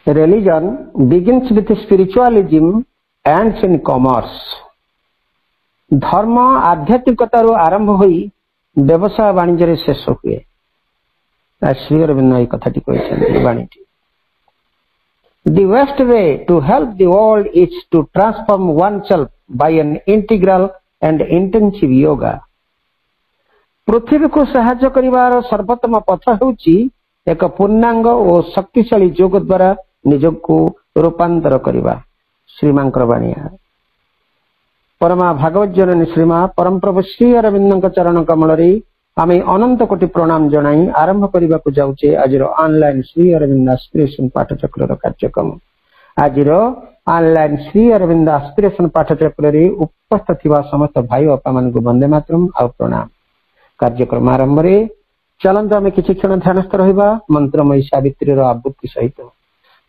Religion begins with spiritualism, ends in commerce. धर्म आध्यात्मिकतारू आरंभ होई व्यवसाय वाणिज्य शेष हुए। श्री अरविंद कथाटी कहते The best way to help the world is to transform oneself by an integral and intensive yoga. पृथ्वी को सहायता करिवार सर्वोत्तम पथ होउची एक पूर्णांग और शक्तिशाली योग द्वारा निजक को रूपांतर करिवा। श्रीमांकर वाणिया परमा भागवत जननी श्रीमा परम प्रभु श्री अरविंद चरण कमल रे आमे अनंत कोटि प्रणाम जणाई आरंभ करबा को जाउचे आजिर ऑनलाइन श्री अरविंद एस्पिरेशन पाठचक्र कार्यक्रम। आजिर ऑनलाइन श्री अरविंद एस्पिरेशन पाठचक्र रे उपस्थित थिबा समस्त भाई बापा मान को वंदे मातरम आ प्रणाम। कार्यक्रम आरंभ रे चलंत आमे किछि क्षण ध्यानस्थ रहिबा मंत्रमयी सावित्री रो आवृत्ति सहित।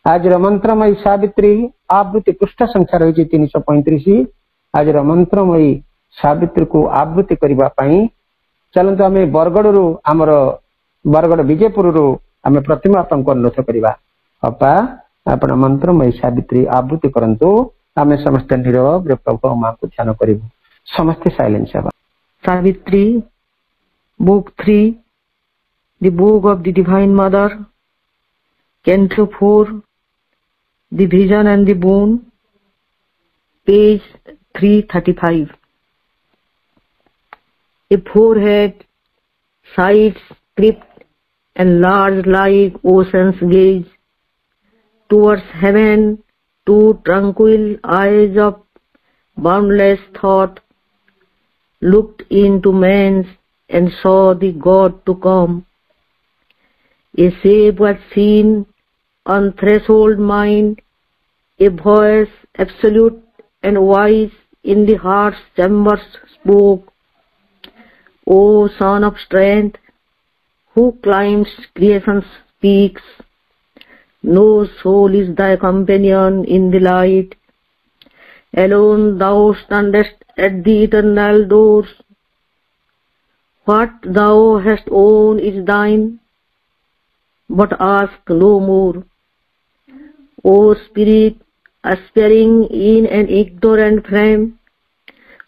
आजिर मंत्रमयी सावित्री आवृत्ति पृष्ठ संख्या रही 335। आज मंत्रमयी सावित्री को आवृत्ति करबा पई चलंतु आमे बरगड़रू आमर बरगड़ विजयपुर आमे प्रतिमा आपन अनुरोध करबा। अपा आपण मंत्रमयी सावित्री आवृत्ति करंतु आमे समस्त नीरव प्रभु मां को ध्यान करिबो। समस्त साइलेंस हेबा। Savitri book 3 the book of the divine mother canto 4 the vision and the bone page 335. A forehead, sides, crypt, and large like ocean's gaze towards heaven, two tranquil eyes of boundless thought looked into man's and saw the God to come. A shape was seen on threshold mind, a voice absolute and wise in the heart's chambers spoke, O son of strength, who climbs creation's peaks, no soul is thy companion in the light. Alone thou standest at the eternal doors. What thou hast owned is thine, but ask no more. O spirit, aspiring in an ignorant frame,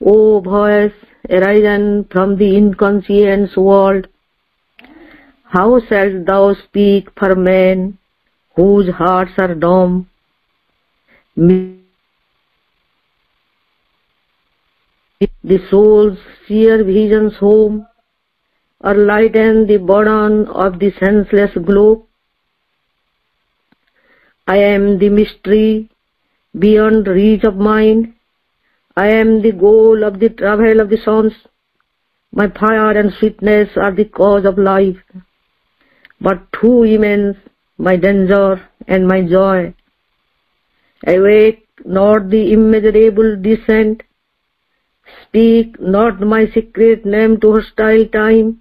O voice arisen from the inconscious world, how shalt thou speak for men whose hearts are dumb? The soul's sheer visions home, or lighten the burden of the senseless globe? I am the mystery beyond reach of mind. I am the goal of the travel of the suns. My fire and sweetness are the cause of life, but too immense my danger and my joy. Awake not the immeasurable descent. Speak not my secret name to hostile time.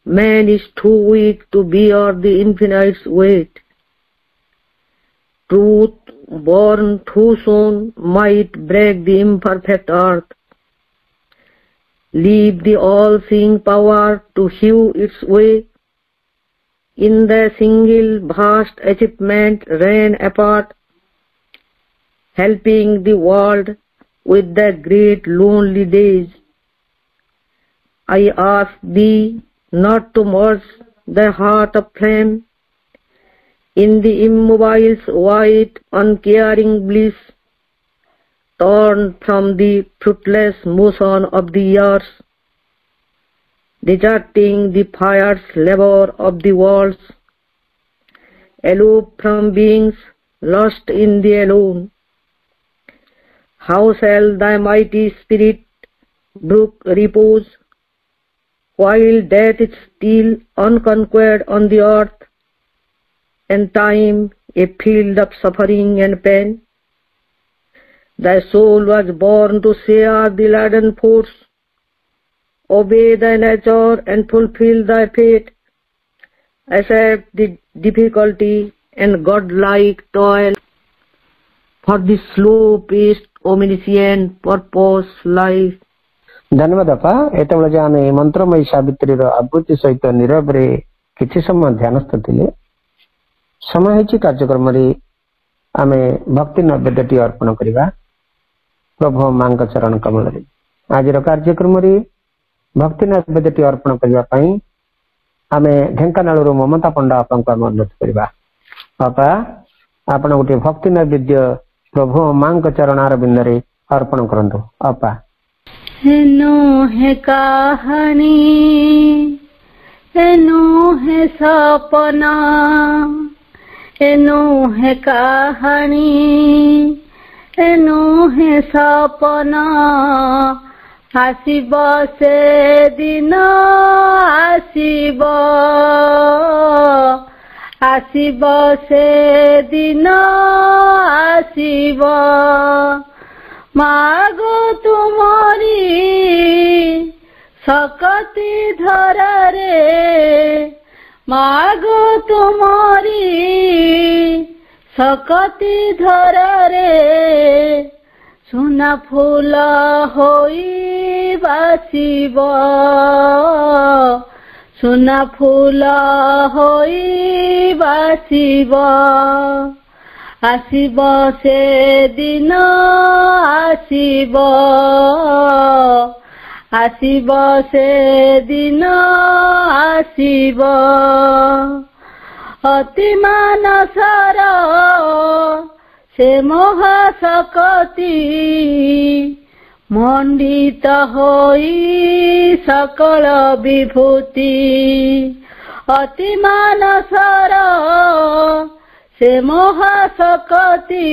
Man is too weak to bear the infinite's weight. Truth born too soon might break the imperfect earth. Leave the all-seeing power to hew its way. In the single vast achievement reign apart, helping the world with the great lonely days. I ask thee not to merge the heart of flame in the immobile's white, uncaring bliss, torn from the fruitless motion of the years, deserting the fire's labor of the worlds, aloof from beings lost in the alone. How shall thy mighty spirit brook repose, while death is still unconquered on the earth, and time a field of suffering and pain? Thy soul was born to share the laden force. Obey thy nature and fulfill thy fate. Accept the difficulty and godlike toil, for the slow-paced omniscient purpose lies धन्यवाद अपा एतबेले आम मंत्रमयी सावित्री आवृत्ति सहित नीरव रे किछि समय ध्यानस्थ थिले समय होछि कार्यक्रम रे आम भक्ति नैवेद्यटी अर्पण करवा प्रभु मां चरण कमल रे आज कार्यक्रम रे भक्ति नैवेद्यटी अर्पण करबा पई आम ढेंकानाल ममता पंडा आपन को अनुरोध करवा बापा आपण गोटे भक्ति नैवेद्य प्रभु मां चरणार बिंदरे अर्पण करंतु आपा हेनो है कहानी हेनो है सपना हेनो है कहानी हेनो है सपना आसीब से दिन आसीब आसीब से दिन आसीब मागो तुमरी सकती धरारे मागो तुमरी सकती धरारे सुना फूल होई बासिब सुना फूल होई बासिब आसीब से दिन आसीब आसीब से दिन आसीब अति मानसर से महाशक्ति मंडित होई सकल विभूति अति मानसर से महाशक्ति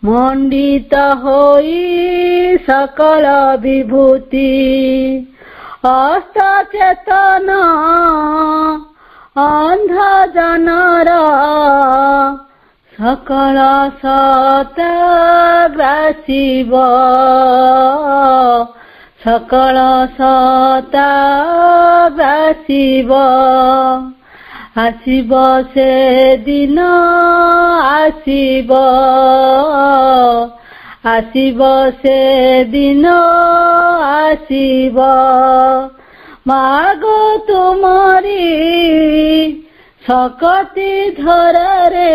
मंडित होई सकल विभूति अस्त चेतन अंध जनर सकल सत ग्रासिब सकल सत ग्रासिब आसीब से दिन आसीब आसीब से दिन आसीब मागो तुमरी सकती धरारे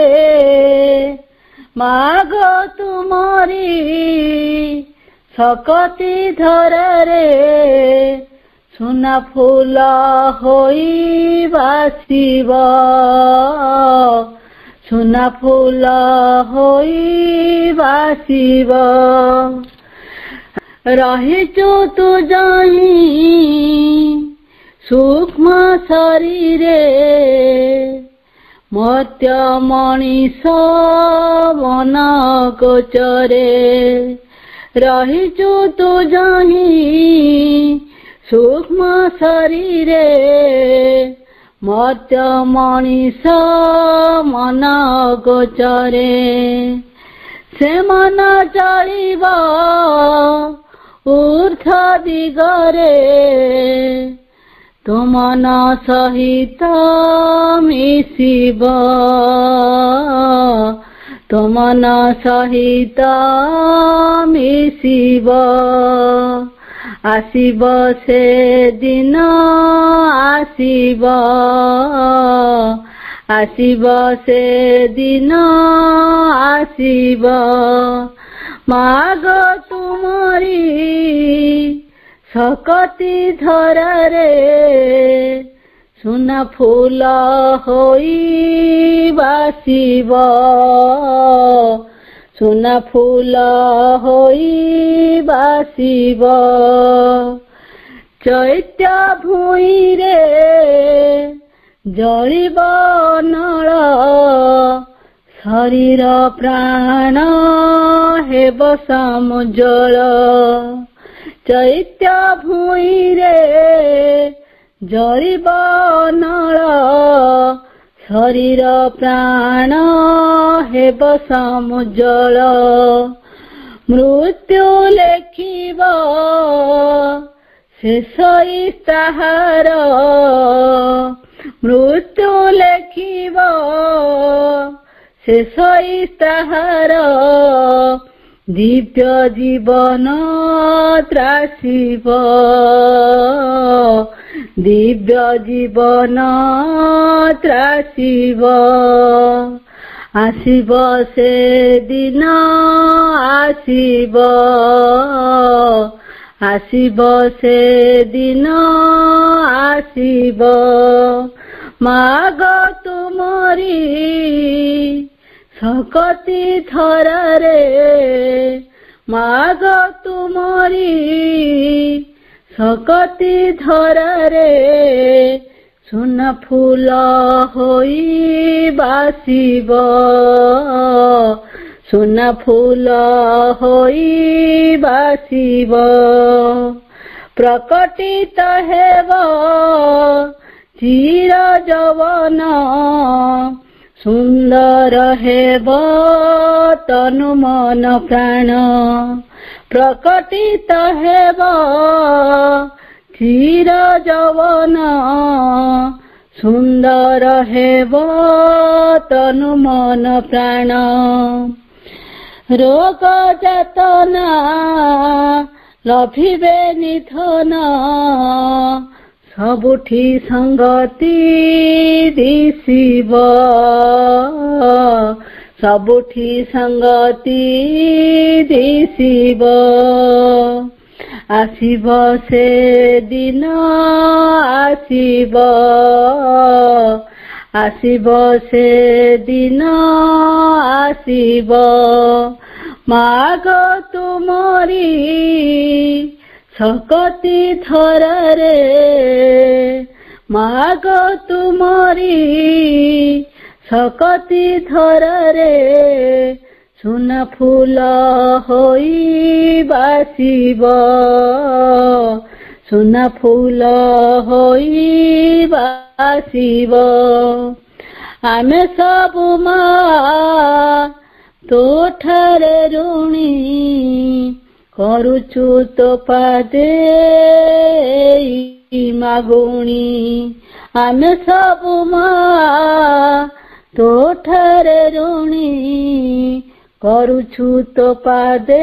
मागो तुमरी सकती धरारे सुना फूल होई बासिब सुना फूल होई बासिब रहिचु तू जाई सूक्ष्म शरीरे मर्त्य मनीष मन गोचरे रहिचु तू जाई सूक्ष्म शरीरे मर्त्य मनीष मन गोचरे से मन चलिब ऊर्ध्व दिगरे तो मन सहित मिशिब तो मन सहित मिशिब आसीब से दिन आसीब आसीब से दिन आसीब मागो तुमरी सकती धरारे सुना फूल होई बासिब सुना फूल होई बासिब चैत्य भूई रे जलिब नळ शरीर प्राण हेब समुज्ज्वल चैत्य भूई रे जलिब नळ शरीर प्राण हेब समुज्ज्वल मृत्यु लेखिब शेष इस्ताहार मृत्यु लेखिब शेष इस्ताहार ଦିବ୍ୟ ଜୀବନ ତ୍ରାସିବ ଦିବ୍ୟ ଜୀବନ ତ୍ରାସିବ ଆସିବ ସେ ଦିନ ଆସିବ ଆସିବ ସେ ଦିନ ଆସିବ ମାଗ ତୁମରି ଶକତି ଥରରେ ମାଗ ତୁମରି ଶକତି ଥରରେ ସୁନା ଫୁଲ ହୋଇ ବାସିବ ସୁନା ଫୁଲ ହୋଇ ବାସିବ ପ୍ରକଟିତ ହେବ ଚିର ଯୌବନ ସୁନ୍ଦର ହେବ ତନୁ ମନ ପ୍ରାଣ ପ୍ରକଟିତ ହେବ ଚିର ଯୌବନ ସୁନ୍ଦର ହେବ ତନୁ ମନ ପ୍ରାଣ ରୋଗ ଯାତନା ଲଭିବେ ନିଧନ ସବୁଠି ସଙ୍ଗତି ଦିଶିବ ସବୁଠି ସଙ୍ଗତି ଦିଶିବ ଆସିବ ସେ ଦିନ ଆସିବ ଆସିବ ସେ ଦିନ ଆସିବ ମାଗ ତୁମରି ଶକତି ଥରରେ ମାଗ ତୁମରି ଶକତି ଥରରେ ସୁନା ଫୁଲ ହୋଇ ବାସିବ ସୁନା ଫୁଲ ହୋଇ ବାସିବ ଆମେ ସବୁ ମା ତୋଠାରେ ଋଣୀ କରୁଛୁ ତୋ ପାଦେ ମାଗୁଣି ଆମେ ସବୁ ମା ତୋଠାରେ ଋଣୀ କରୁଛୁ ତୋ ପାଦେ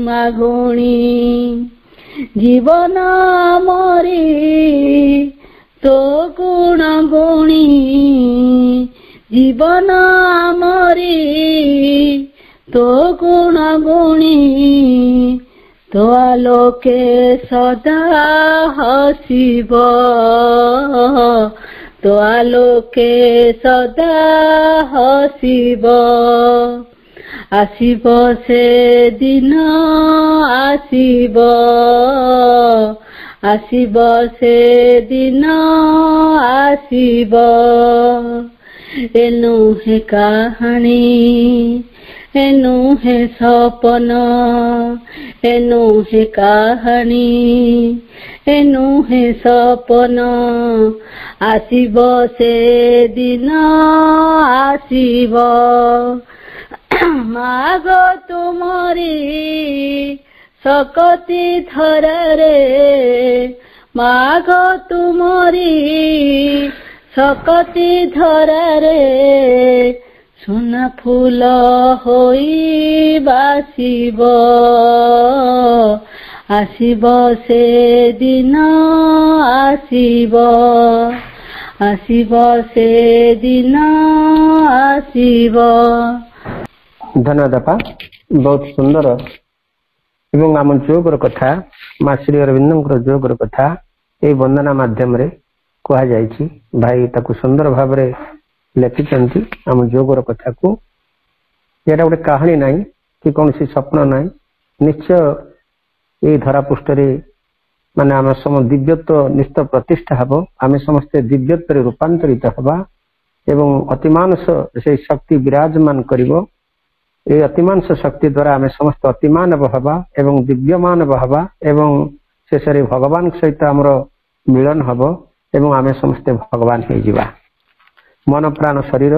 ମାଗୁଣି ଜୀବନ ମରି ତୋ ଗୁଣ ଗୁଣି ଜୀବନ ମରି ତୋ ଗୁଣ ଗୁଣି ତୋ ଆଲୋକେ ସଦା ହସିବ ତୋ ଆଲୋକେ ସଦା ହସିବ ଆସିବ ସେ ଦିନ ଆସିବ ଆସିବ ସେ ଦିନ ଆସିବ ଏନୁ ହେ କାହାଣୀ ଏନୁ ହେ ସପନ ଏନୁ ହେ କାହାଣୀ ଏନୁ ହେ ସପନ ଆସିବ ସେ ଦିନ ଆସିବ ମାଗ ତୁମରି ଶକତି ଥରରେ ମାଗ ତୁମରି ଶକତି ଥରରେ ସୁନା ଫୁଲ ହୋଇ ବାସିବ ଆସିବ ସେ ଦିନ ଆସିବ ଆସିବ ସେ ଦିନ ଆସିବ। ଧନ୍ୟବାଦ ବାପା, ବହୁତ ସୁନ୍ଦର ଏବଂ ଆମ ଯୋଗର କଥା ମା ଶ୍ରୀ ଅରବିନ୍ଦଙ୍କର ଯୋଗର କଥା ଏଇ ବନ୍ଦନା ମାଧ୍ୟମରେ କୁହାଯାଇଛି। ଭାଇ ତାକୁ ସୁନ୍ଦର ଭାବରେ ଲେଖିଛନ୍ତି ଆମ ଯୋଗର କଥାକୁ। ଏଇଟା ଗୋଟେ କାହାଣୀ ନାହିଁ କି କୌଣସି ସ୍ୱପ୍ନ ନାହିଁ, ନିଶ୍ଚୟ ଏଇ ଧରା ପୃଷ୍ଠରେ ମାନେ ଆମ ଦିବ୍ୟତ୍ୱ ନିଶ୍ଚୟ ପ୍ରତିଷ୍ଠା ହେବ। ଆମେ ସମସ୍ତେ ଦିବ୍ୟତ୍ୱରେ ରୂପାନ୍ତରିତ ହେବା ଏବଂ ଅତିମାନସ ସେଇ ଶକ୍ତି ବିରାଜମାନ କରିବ। এই ଅତିମାନସ ଶକ୍ତି ଦ୍ୱାରା ଆମେ ସମସ୍ତେ ଅତିମାନବ ହେବା ଏବଂ ଦିବ୍ୟମାନବ ହେବା ଏବଂ ଶେଷରେ ଭଗବାନଙ୍କ ସହିତ ଆମର ମିଳନ ହେବ ଏବଂ ଆମେ ସମସ୍ତେ ଭଗବାନ ହେଇଯିବା। ମନ ପ୍ରାଣ ଶରୀର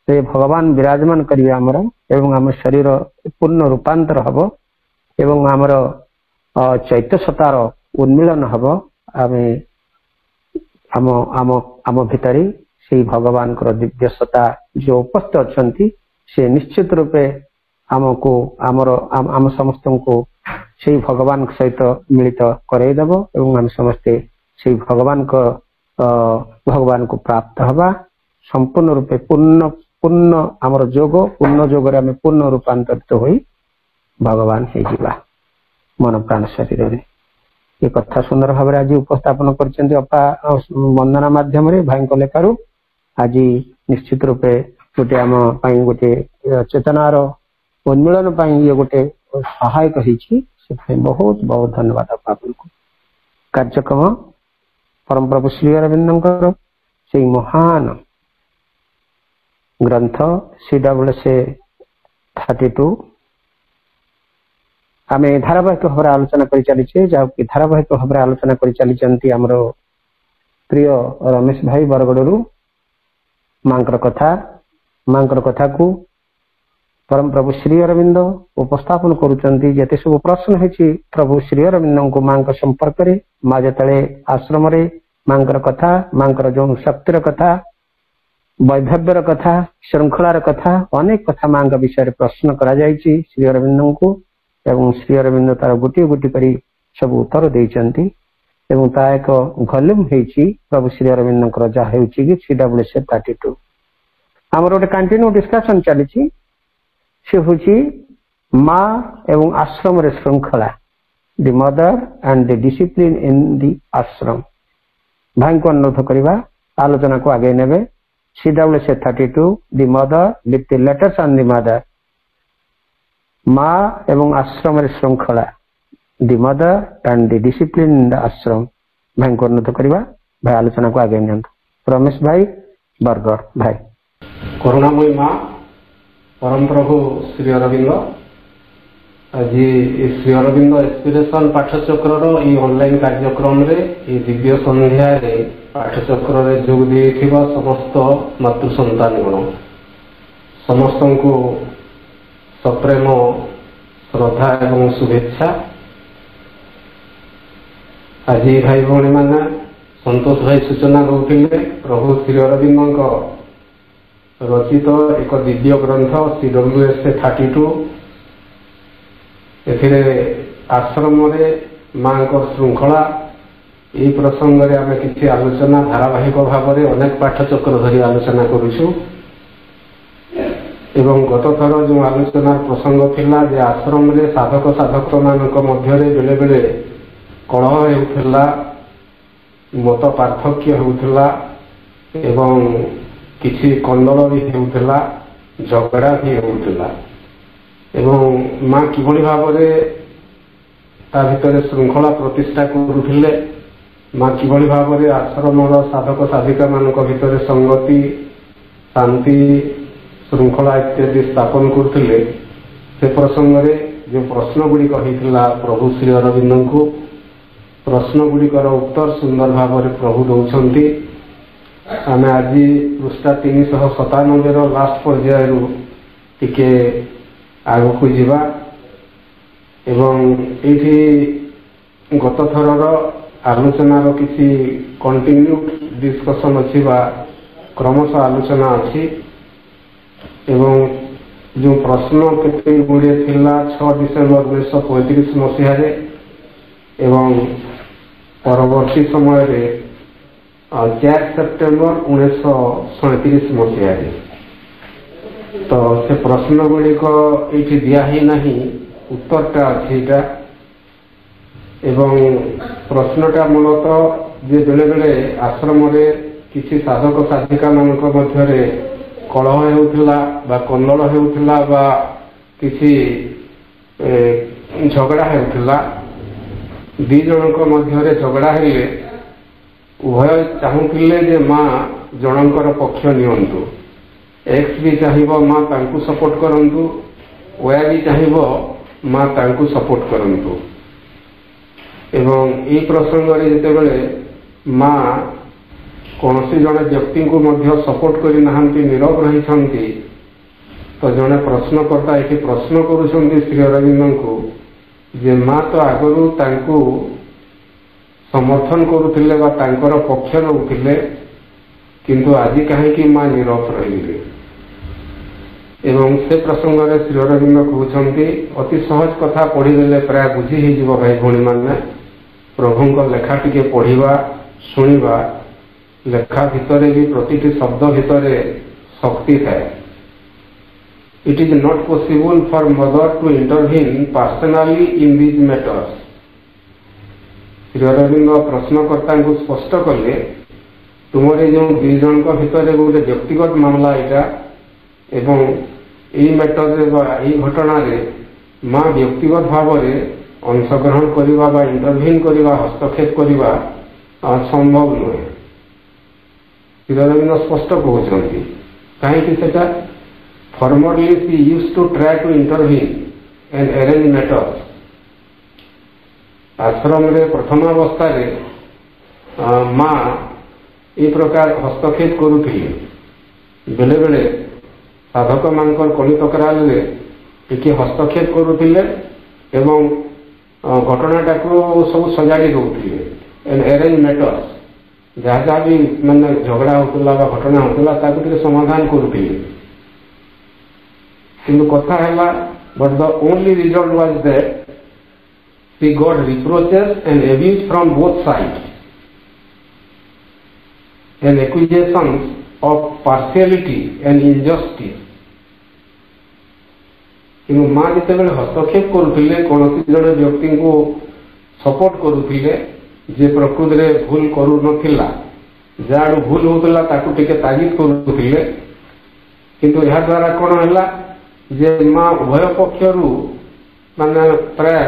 ସେ ଭଗବାନ ବିରାଜମାନ କରିବେ ଆମର ଏବଂ ଆମ ଶରୀର ପୂର୍ଣ୍ଣ ରୂପାନ୍ତର ହେବ ଏବଂ ଆମର ଚୈତ୍ୟ ସତାର ଉନ୍ମିଳନ ହେବ। ଆମେ ଆମ ଭିତରେ ସେଇ ଭଗବାନଙ୍କର ଦିବ୍ୟ ସତ୍ତା ଯୋଉ ଉପସ୍ଥିତ ଅଛନ୍ତି ସେ ନିଶ୍ଚିତ ରୂପେ आमको आम समस्त को से भगवान सहित मिलित करईदेव एवं आम समस्ते से भगवान को प्राप्त हवा संपूर्ण रूपे पूर्ण आमर जोग पूर्ण जोगर आम पूर्ण रूपांतरित हो भगवान हो मन प्राण शरीर में ये कथा सुंदर भाव आज उपस्थापन करपा वंदना मध्यम भाई लेखार आज निश्चित रूपे गोटे आम गोटे चेतनार उन्मिलन ये गोटे सहायक होती बहुत बहुत धन्यवाद आपको कार्यक्रम परम प्रभु श्री अरविंद से महान ग्रंथ CWS-32 आम धारावाहिक भाव आलोचना कर चलीचे जहाँकि धारावाहिक भाव आलोचना कर चली आमर प्रिय रमेश भाई बरगड़ू मांकर कथा को परम प्रभु श्री अरविंद उपस्थापन करुचंती जते सब प्रश्न है प्रभु श्री अरविंद को मां संपर्क में माँ जतले आश्रम रे मांकर कथा मांकर जो शक्तिर कथा वैधव्यर कथा श्रृंखलार कथा अनेक कथा मां विषय प्रश्न करा जायछि श्री अरविंद को एवं श्री अरविंद तार गोटे गोटे करी सब उत्तर देइचंती एवं ता एक वॉल्यूम हेछि प्रभु श्री अरविंद जहाँ हेछि कि CWS-32 हमर गोटे कंटिन्यू डिस्कशन चली से हूँ माँ एवं आश्रम रे श्रृंखला the mother and the discipline in the आश्रम भाई को अनुरोध करवा आलोचना को आगे नेबे CWS-32 the mother with the letters on the mother माँ एवं आश्रम रे श्रृंखला the mother and the discipline in the आश्रम भाई को अनुरोध करवा भाई आलोचना को आगे नियंतु रमेश भाई बरगड़ भाई करुणामयी माँ परम प्रभु श्री अरविंद आज श्री अरविंद इंस्पिरेशन पाठचक्र ऑनलाइन कार्यक्रम रे दिव्य संध्या पाठचक्र जोग देथिबा समस्त मातृ संतान गण समस्त को सप्रेम श्रद्धा एवं शुभेच्छा आज भाई भौणी मैंने संतोष भाई सूचना दौले प्रभु श्री अरविंद रचित एक दिव्य ग्रंथ CWS-32 एथिरे आश्रम रे मां श्रृंखला यही प्रसंग रे आमे किछि आलोचना धारावाहिक भाव में अनेक पाठचक्र धरी आलोचना करूछु एवं गत थर जो आलोचनार प्रसंग थिला जे आश्रम रे साधक साधक मानक मध्य बेले बेले कलह हेउथिला मत पार्थक्य हेउथिला एवं किसी कंदल भी हेउथिला झगड़ा भी हेउथिला एवं माँ किभली भाव ता भितर श्रृंखला प्रतिष्ठा करुथिले माँ किभली भाव आश्रम साधक साधिका मानक भितर संगति शांति श्रृंखला इत्यादि स्थापन करथिले से प्रसंग रे जो प्रश्न गुड़िक होइथिला प्रभु श्री अरविंद को प्रश्न गुड़िकर उत्तर सुंदर भाव प्रभु दौरान आम आज पृष्ठा 397 लास्ट पर्याय टिके आग को जीवा एवं ये गत थर आलोचनार किसी कंटिन्यू डिस्कशन अच्छी क्रमशः आलोचना अच्छी एवं जो प्रश्न केते गुड़े थिला 6 डिसेम्बर 1935 मसीह एवं परवर्ती समय 4 सेप्टेम्बर 1937 मसीह तो से प्रश्न गुड़िक ये दिया ही नहीं उत्तरटा अच्छी एवं प्रश्नटा मूलतः जे बेले बेले आश्रम रे किसी साधक साधिका मानक मध्य कलह हेउथिला बा कंदल हेउथिला बा किसी झगड़ा हेउथिला दी जनक मध्य झगड़ा हेले उभय चाहूले जे माँ जनकर पक्ष नियंतु एक्स भी चाहिए माँ तांकु सपोर्ट करंतु वाय भी चाहिए माँ तांकु सपोर्ट करंतु एवं ये प्रसंग रे जेतेबेले माँ कौन जड़े व्यक्ति को मध्य सपोर्ट करी नाहंती नीरव रही तो जड़े प्रश्नकर्ता ये प्रश्न करुँच श्री अरविंद को जे माँ तो आगु तांकु समर्थन करुले पक्ष नौले किंतु आज कहीं माँ नीरव रही ଏବଂ ସେ ପ୍ରସଙ୍ଗରେ ଶ୍ରୀ ଅରବିନ୍ଦ କହୁଛନ୍ତି ଅତି ସହଜ କଥା ପଢ଼ିଦେଲେ ପ୍ରାୟ ବୁଝି ହେଇଯିବ ଭାଇ ଭଉଣୀମାନେ। ପ୍ରଭୁଙ୍କ ଲେଖା ଟିକେ ପଢ଼ିବା ଶୁଣିବା, ଲେଖା ଭିତରେ ବି ପ୍ରତିଟି ଶବ୍ଦ ଭିତରେ ଶକ୍ତି ଥାଏ। It is not possible for mother to intervene personally in these matters. Shri Arvind ପ୍ରଶ୍ନକର୍ତ୍ତାଙ୍କୁ ସ୍ପଷ୍ଟ କଲେ ତୁମର ଯେଉଁ ଦୁଇ ଜଣଙ୍କ ଭିତରେ ଗୋଟେ ବ୍ୟକ୍ତିଗତ ମାମଲା ଏଇଟା, ଏବଂ এই ମ୍ୟାଟରରେ ବା ଏହି ଘଟଣାରେ ମା ବ୍ୟକ୍ତିଗତ ଭାବରେ ଅଂଶଗ୍ରହଣ କରିବା ବା ଇଣ୍ଟରଭିନ୍ କରିବା, ହସ୍ତକ୍ଷେପ କରିବା ସମ୍ଭବ ନୁହେଁ। ଶ୍ରୀ ଅରବିନ୍ଦ ସ୍ପଷ୍ଟ କହୁଛନ୍ତି କାହିଁକି ସେଟା। Formerly she used to try to intervene and arrange matters. ଆଶ୍ରମରେ ପ୍ରଥମାବସ୍ଥାରେ ମା ଏ ପ୍ରକାର ହସ୍ତକ୍ଷେପ କରୁଥିଲେ। ବେଳେ ବେଳେ ସାଧକମାନଙ୍କର କଳି ତକରାରରେ ଟିକେ ହସ୍ତକ୍ଷେପ କରୁଥିଲେ ଏବଂ ଘଟଣାଟାକୁ ସବୁ ସଜାଡ଼ି ଦେଉଥିଲେ। ଏଣ୍ଡ ଆରେଞ୍ଜ ମ୍ୟାଟର୍ସ, ଯାହା ଯାହା ବି ମାନେ ଝଗଡ଼ା ହେଉଥିଲା ବା ଘଟଣା ହେଉଥିଲା ତାକୁ ଟିକେ ସମାଧାନ କରୁଥିଲେ। କିନ୍ତୁ କଥା ହେଲା, but the only result was that she got reproaches and abuse from both sides and accusations of partiality and injustice. କିନ୍ତୁ ମା ଯେତେବେଳେ ହସ୍ତକ୍ଷେପ କରୁଥିଲେ, କୌଣସି ଜଣେ ବ୍ୟକ୍ତିଙ୍କୁ ସପୋର୍ଟ କରୁଥିଲେ ଯେ ପ୍ରକୃତିରେ ଭୁଲ କରୁନଥିଲା, ଯାହାଠୁ ଭୁଲ ହେଉଥିଲା ତାକୁ ଟିକେ ତାଗିଦ କରୁଥିଲେ। କିନ୍ତୁ ଏହାଦ୍ୱାରା କ'ଣ ହେଲା ଯେ ମା ଉଭୟ ପକ୍ଷରୁ ମାନେ ପ୍ରାୟ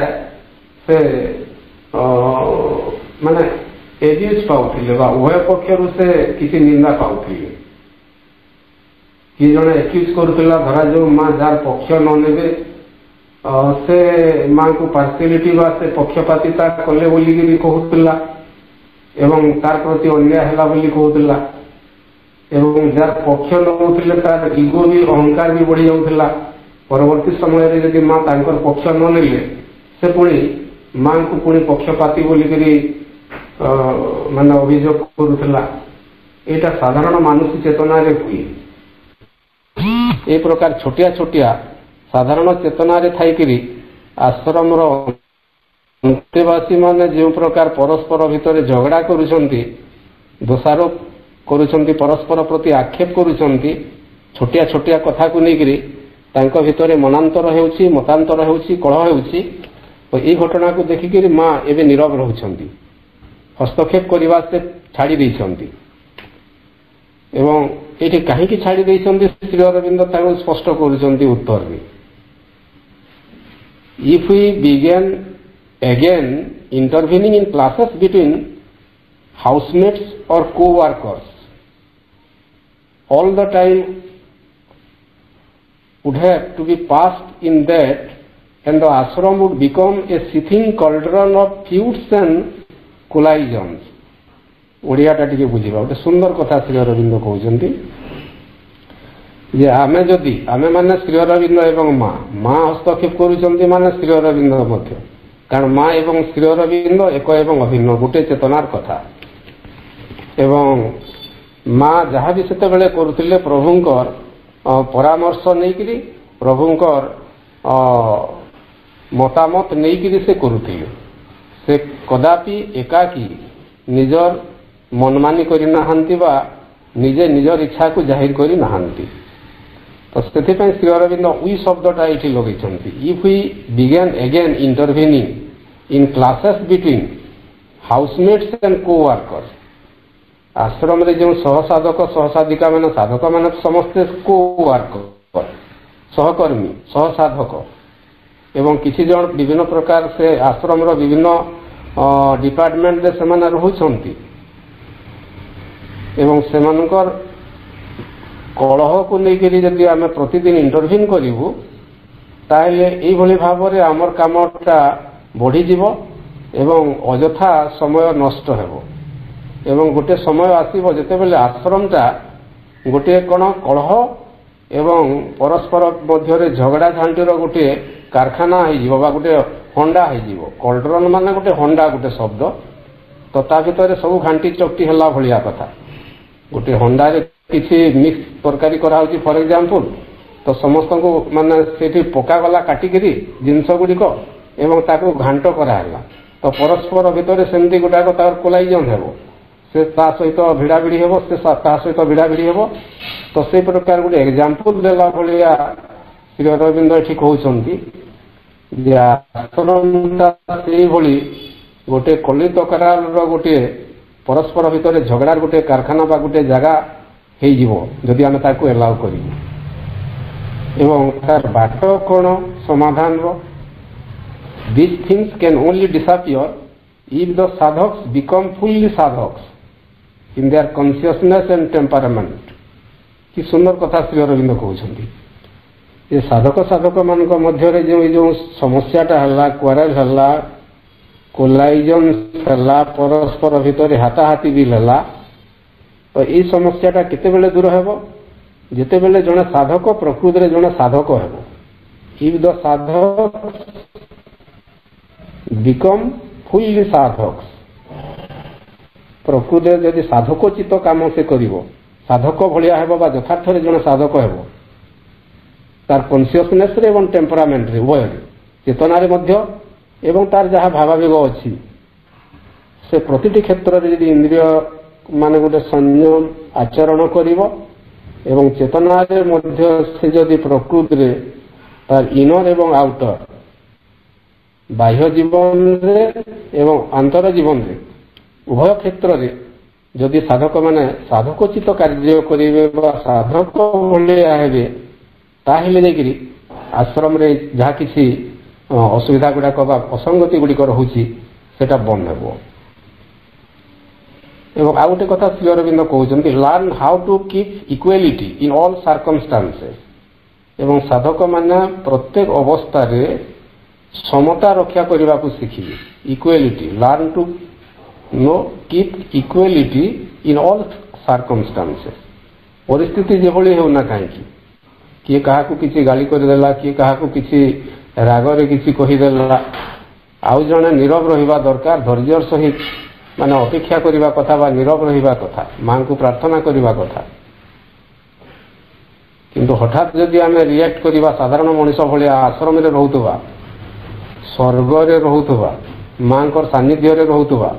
ସେ ମାନେ ଏବ୍ୟୁଜ୍ ପାଉଥିଲେ ବା ଉଭୟ ପକ୍ଷରୁ ସେ କିଛି ନିନ୍ଦା ପାଉଥିଲେ। କିଏ ଜଣେ ଏକ୍ୟୁଜ୍ କରୁଥିଲା, ଧରାଯାଉ ମା ଯାହାର ପକ୍ଷ ନ ନେବେ ସେ ମାଙ୍କୁ ପାର୍ସିଆଲିଟି ବା ସେ ପକ୍ଷପାତିତା କଲେ ବୋଲିକି କହୁଥିଲା ଏବଂ ତାର ପ୍ରତି ଅନ୍ୟାୟ ହେଲା ବୋଲି କହୁଥିଲା। ଏବଂ ଯାହାର ପକ୍ଷ ନେଉଥିଲେ ତାର ଇଗୋ ବି, ଅହଙ୍କାର ବି ବଢ଼ି ଯାଉଥିଲା। ପରବର୍ତ୍ତୀ ସମୟରେ ଯଦି ମା ତାଙ୍କର ପକ୍ଷ ନ ନେଲେ ସେ ପୁଣି ମାଙ୍କୁ ପୁଣି ପକ୍ଷପାତି ବୋଲିକରି ମାନେ ଅଭିଯୋଗ କରୁଥିଲା। ଏଇଟା ସାଧାରଣ ମାନସିକ ଚେତନାରେ ହୁଏ। ଏ ପ୍ରକାର ଛୋଟିଆ ଛୋଟିଆ ସାଧାରଣ ଚେତନାରେ ଥାଇକିରି ଆଶ୍ରମର ଅନ୍ତେବାସୀ ମାନେ ଯେଉଁ ପ୍ରକାର ପରସ୍ପର ଭିତରେ ଝଗଡ଼ା କରୁଛନ୍ତି, ଦୋଷାରୋପ କରୁଛନ୍ତି, ପରସ୍ପର ପ୍ରତି ଆକ୍ଷେପ କରୁଛନ୍ତି, ଛୋଟିଆ ଛୋଟିଆ କଥାକୁ ନେଇକରି ତାଙ୍କ ଭିତରେ ମନାନ୍ତର ହେଉଛି, ମତାନ୍ତର ହେଉଛି, କଳହ ହେଉଛି। ଏହି ଘଟଣାକୁ ଦେଖିକିରି ମା ଏବେ ନୀରବ ରହୁଛନ୍ତି, ହସ୍ତକ୍ଷେପ କରିବା ସେ ଛାଡ଼ି ଦେଇଛନ୍ତି। ଏବଂ ଏଠି କାହିଁକି ଛାଡ଼ି ଦେଇଛନ୍ତି ଶ୍ରୀ ଅରବିନ୍ଦ ତାଙ୍କୁ ସ୍ପଷ୍ଟ କରୁଛନ୍ତି ଉତ୍ତରରେ। If we begin again intervening in classes between housemates or co-workers, all the time would have to be passed in that, and the ashram would become a seething cauldron of feuds and collisions. ଓଡ଼ିଆଟା ଟିକେ ବୁଝିବା, ଗୋଟେ ସୁନ୍ଦର କଥା ଶ୍ରୀ ଅରବିନ୍ଦ କହୁଛନ୍ତି ଯେ ଆମେ ମାନେ ଶ୍ରୀ ଅରବିନ୍ଦ ଏବଂ ମା ହସ୍ତକ୍ଷେପ କରୁଛନ୍ତି ମାନେ ଶ୍ରୀ ଅରବିନ୍ଦ ମଧ୍ୟ, କାରଣ ମା ଏବଂ ଶ୍ରୀ ଅରବିନ୍ଦ ଏକ ଏବଂ ଅଭିନ୍ନ ଗୋଟେ ଚେତନାର କଥା। ଏବଂ ମା ଯାହା ବି ସେତେବେଳେ କରୁଥିଲେ ପ୍ରଭୁଙ୍କର ପରାମର୍ଶ ନେଇକିରି, ପ୍ରଭୁଙ୍କର ମତାମତ ନେଇକିରି ସେ କରୁଥିଲେ। ସେ କଦାପି ଏକାକୀ ନିଜର ମନମାନି କରିନାହାନ୍ତି ବା ନିଜେ ନିଜର ଇଚ୍ଛାକୁ ଜାହିର କରିନାହାନ୍ତି। ତ ସେଥିପାଇଁ ଶ୍ରୀ ଅରବିନ୍ଦ ଉଇ ଶବ୍ଦଟା ଏଇଠି ଲଗେଇଛନ୍ତି। If we began again intervening in clashes between housemates and coworkers, ଆଶ୍ରମରେ ଯେଉଁ ସହସାଧକ ସହସାଧିକା ମାନେ, ସାଧକମାନେ ସମସ୍ତେ କୋ ୱାର୍କର, ସହକର୍ମୀ, ସହସାଧକ ଏବଂ କିଛି ଜଣ ବିଭିନ୍ନ ପ୍ରକାର ସେ ଆଶ୍ରମର ବିଭିନ୍ନ ଡିପାର୍ଟମେଣ୍ଟରେ ସେମାନେ ରହୁଛନ୍ତି ଏବଂ ସେମାନଙ୍କର କଳହକୁ ନେଇକରି ଯଦି ଆମେ ପ୍ରତିଦିନ ଇଣ୍ଟରଭିନ୍ କରିବୁ ତାହେଲେ ଏଇଭଳି ଭାବରେ ଆମର କାମଟା ବଢ଼ିଯିବ ଏବଂ ଅଯଥା ସମୟ ନଷ୍ଟ ହେବ। ଏବଂ ଗୋଟେ ସମୟ ଆସିବ ଯେତେବେଳେ ଆଶ୍ରମଟା ଗୋଟିଏ କ'ଣ କଳହ ଏବଂ ପରସ୍ପର ମଧ୍ୟରେ ଝଗଡ଼ା ଝାଣ୍ଟିର ଗୋଟିଏ କାରଖାନା ହେଇଯିବ ବା ଗୋଟେ ହଣ୍ଡା ହେଇଯିବ। କଲ୍ଡ୍ରନ୍ ମାନେ ଗୋଟେ ହଣ୍ଡା ଗୋଟେ ଶବ୍ଦ, ତ ତା ଭିତରେ ସବୁ ଘାଣ୍ଟି ଚକଟି ହେଲା ଭଳିଆ କଥା। ଗୋଟେ ହଣ୍ଡାରେ କିଛି ମିକ୍ସ ତରକାରୀ କରାହେଉଛି ଫର ଏକ୍ଜାମ୍ପଲ, ତ ତ ସମସ୍ତଙ୍କୁ ମାନେ ସେଠି ପକାଗଲା କାଟିକିରି ଜିନିଷ ଗୁଡ଼ିକ ଏବଂ ତାକୁ ଘାଣ୍ଟ କରାହେଲା। ତ ପରସ୍ପର ଭିତରେ ସେମିତି ଗୋଟାକ ତାର କୋଲାଇଜନ୍ ହେବ, ସେ ତା ସହିତ ଭିଡ଼ାଭିଡ଼ି ହେବ, ସେ ତା ସହିତ ଭିଡ଼ାଭିଡ଼ି ହେବ। ତ ସେଇ ପ୍ରକାର ଗୋଟେ ଏକ୍ଜାମ୍ପଲ୍ ଦେଲା ଭଳିଆ ଶ୍ରୀ ଅରବିନ୍ଦ ଏଠି କହୁଛନ୍ତି ଯେ ଆଶ୍ରମଟା ସେଇଭଳି ଗୋଟେ କଲିତକାରର ଗୋଟିଏ ପରସ୍ପର ଭିତରେ ଝଗଡ଼ାର ଗୋଟେ କାରଖାନା ବା ଗୋଟେ ଜାଗା ହେଇଯିବ ଯଦି ଆମେ ତାକୁ ଏଲାଉ କରିବୁ। ଏବଂ ତାର ବାଟ କ'ଣ ସମାଧାନର? These things can only disappear if the sadhaks become fully sadhaks in their consciousness and temperament. କି ସୁନ୍ଦର କଥା ଶ୍ରୀ ଅରବିନ୍ଦ କହୁଛନ୍ତି ଯେ ସାଧକମାନଙ୍କ ମଧ୍ୟରେ ଯେଉଁ ସମସ୍ୟାଟା ହେଲା, କ୍ୱାରେଲ ହେଲା, କୋଲାଇଜନ୍ ହେଲା, ପରସ୍ପର ଭିତରେ ହାତାହାତି ବି ହେଲା, ତ ଏଇ ସମସ୍ୟାଟା କେତେବେଳେ ଦୂର ହେବ? ଯେତେବେଳେ ଜଣେ ସାଧକ ପ୍ରକୃତିରେ ଜଣେ ସାଧକ ହେବ। If the sadhaks become fully sadhaks, ପ୍ରକୃତିରେ ଯଦି ସାଧକୋଚିତ କାମ ସେ କରିବ, ସାଧକ ଭଳିଆ ହେବ ବା ଯଥାର୍ଥରେ ଜଣେ ସାଧକ ହେବ, ତାର କନସିୟସନେସରେ ଏବଂ ଟେମ୍ପରାମେଣ୍ଟରେ ଉଭୟରେ, ଚେତନାରେ ମଧ୍ୟ ଏବଂ ତାର ଯାହା ଭାବାବେଗ ଅଛି, ସେ ପ୍ରତିଟି କ୍ଷେତ୍ରରେ ଯଦି ଇନ୍ଦ୍ରିୟ ମାନେ ଗୋଟେ ସଂଯମ ଆଚରଣ କରିବ ଏବଂ ଚେତନାରେ ମଧ୍ୟ ସେ ଯଦି ପ୍ରକୃତିରେ ତାର ଇନର ଏବଂ ଆଉଟର ବାହ୍ୟ ଜୀବନରେ ଏବଂ ଆନ୍ତର ଜୀବନରେ ଉଭୟ କ୍ଷେତ୍ରରେ ଯଦି ସାଧକମାନେ ସାଧକୋଚିତ କାର୍ଯ୍ୟ କରିବେ ବା ସାଧକ ଭଳିଆ ହେବେ, ତାହେଲେ ଯାଇକରି ଆଶ୍ରମରେ ଯାହା କିଛି ଅସୁବିଧା ଗୁଡ଼ାକ ବା ଅସଙ୍ଗତି ଗୁଡ଼ିକ ରହୁଛି ସେଟା ବନ୍ଦ ହେବ। ଏବଂ ଆଉ ଗୋଟେ କଥା ଶ୍ରୀ ଅରବିନ୍ଦ କହୁଛନ୍ତି, learn how to keep equality in all circumstances. ଏବଂ ସାଧକମାନେ ପ୍ରତ୍ୟେକ ଅବସ୍ଥାରେ ସମତା ରକ୍ଷା କରିବାକୁ ଶିଖିବେ। Equality, learn to know keep equality in all circumstances. परिस्थिति जेभଳି ହେଉନା କାହିଁକି, କିଏ କାହାକୁ କିଛି ଗାଳି କରିଦେଲା, କିଏ କାହାକୁ କିଛି ରାଗରେ କିଛି କହିଦେଲା, ଆଉ ଜଣେ ନୀରବ ରହିବା ଦରକାର, ଧୈର୍ଯ୍ୟର ସହିତ ମାନେ ଅପେକ୍ଷା କରିବା କଥା ବା ନୀରବ ରହିବା କଥା, ମାଙ୍କୁ ପ୍ରାର୍ଥନା କରିବା କଥା। କିନ୍ତୁ ହଠାତ୍ ଯଦି ଆମେ ରିଆକ୍ଟ କରିବା, ସାଧାରଣ ମଣିଷ ଭଳିଆ ଆଶ୍ରମରେ ରହୁଥିବା, ସ୍ୱର୍ଗରେ ରହୁଥିବା, ମାଙ୍କର ସାନ୍ନିଧ୍ୟରେ ରହୁଥିବା,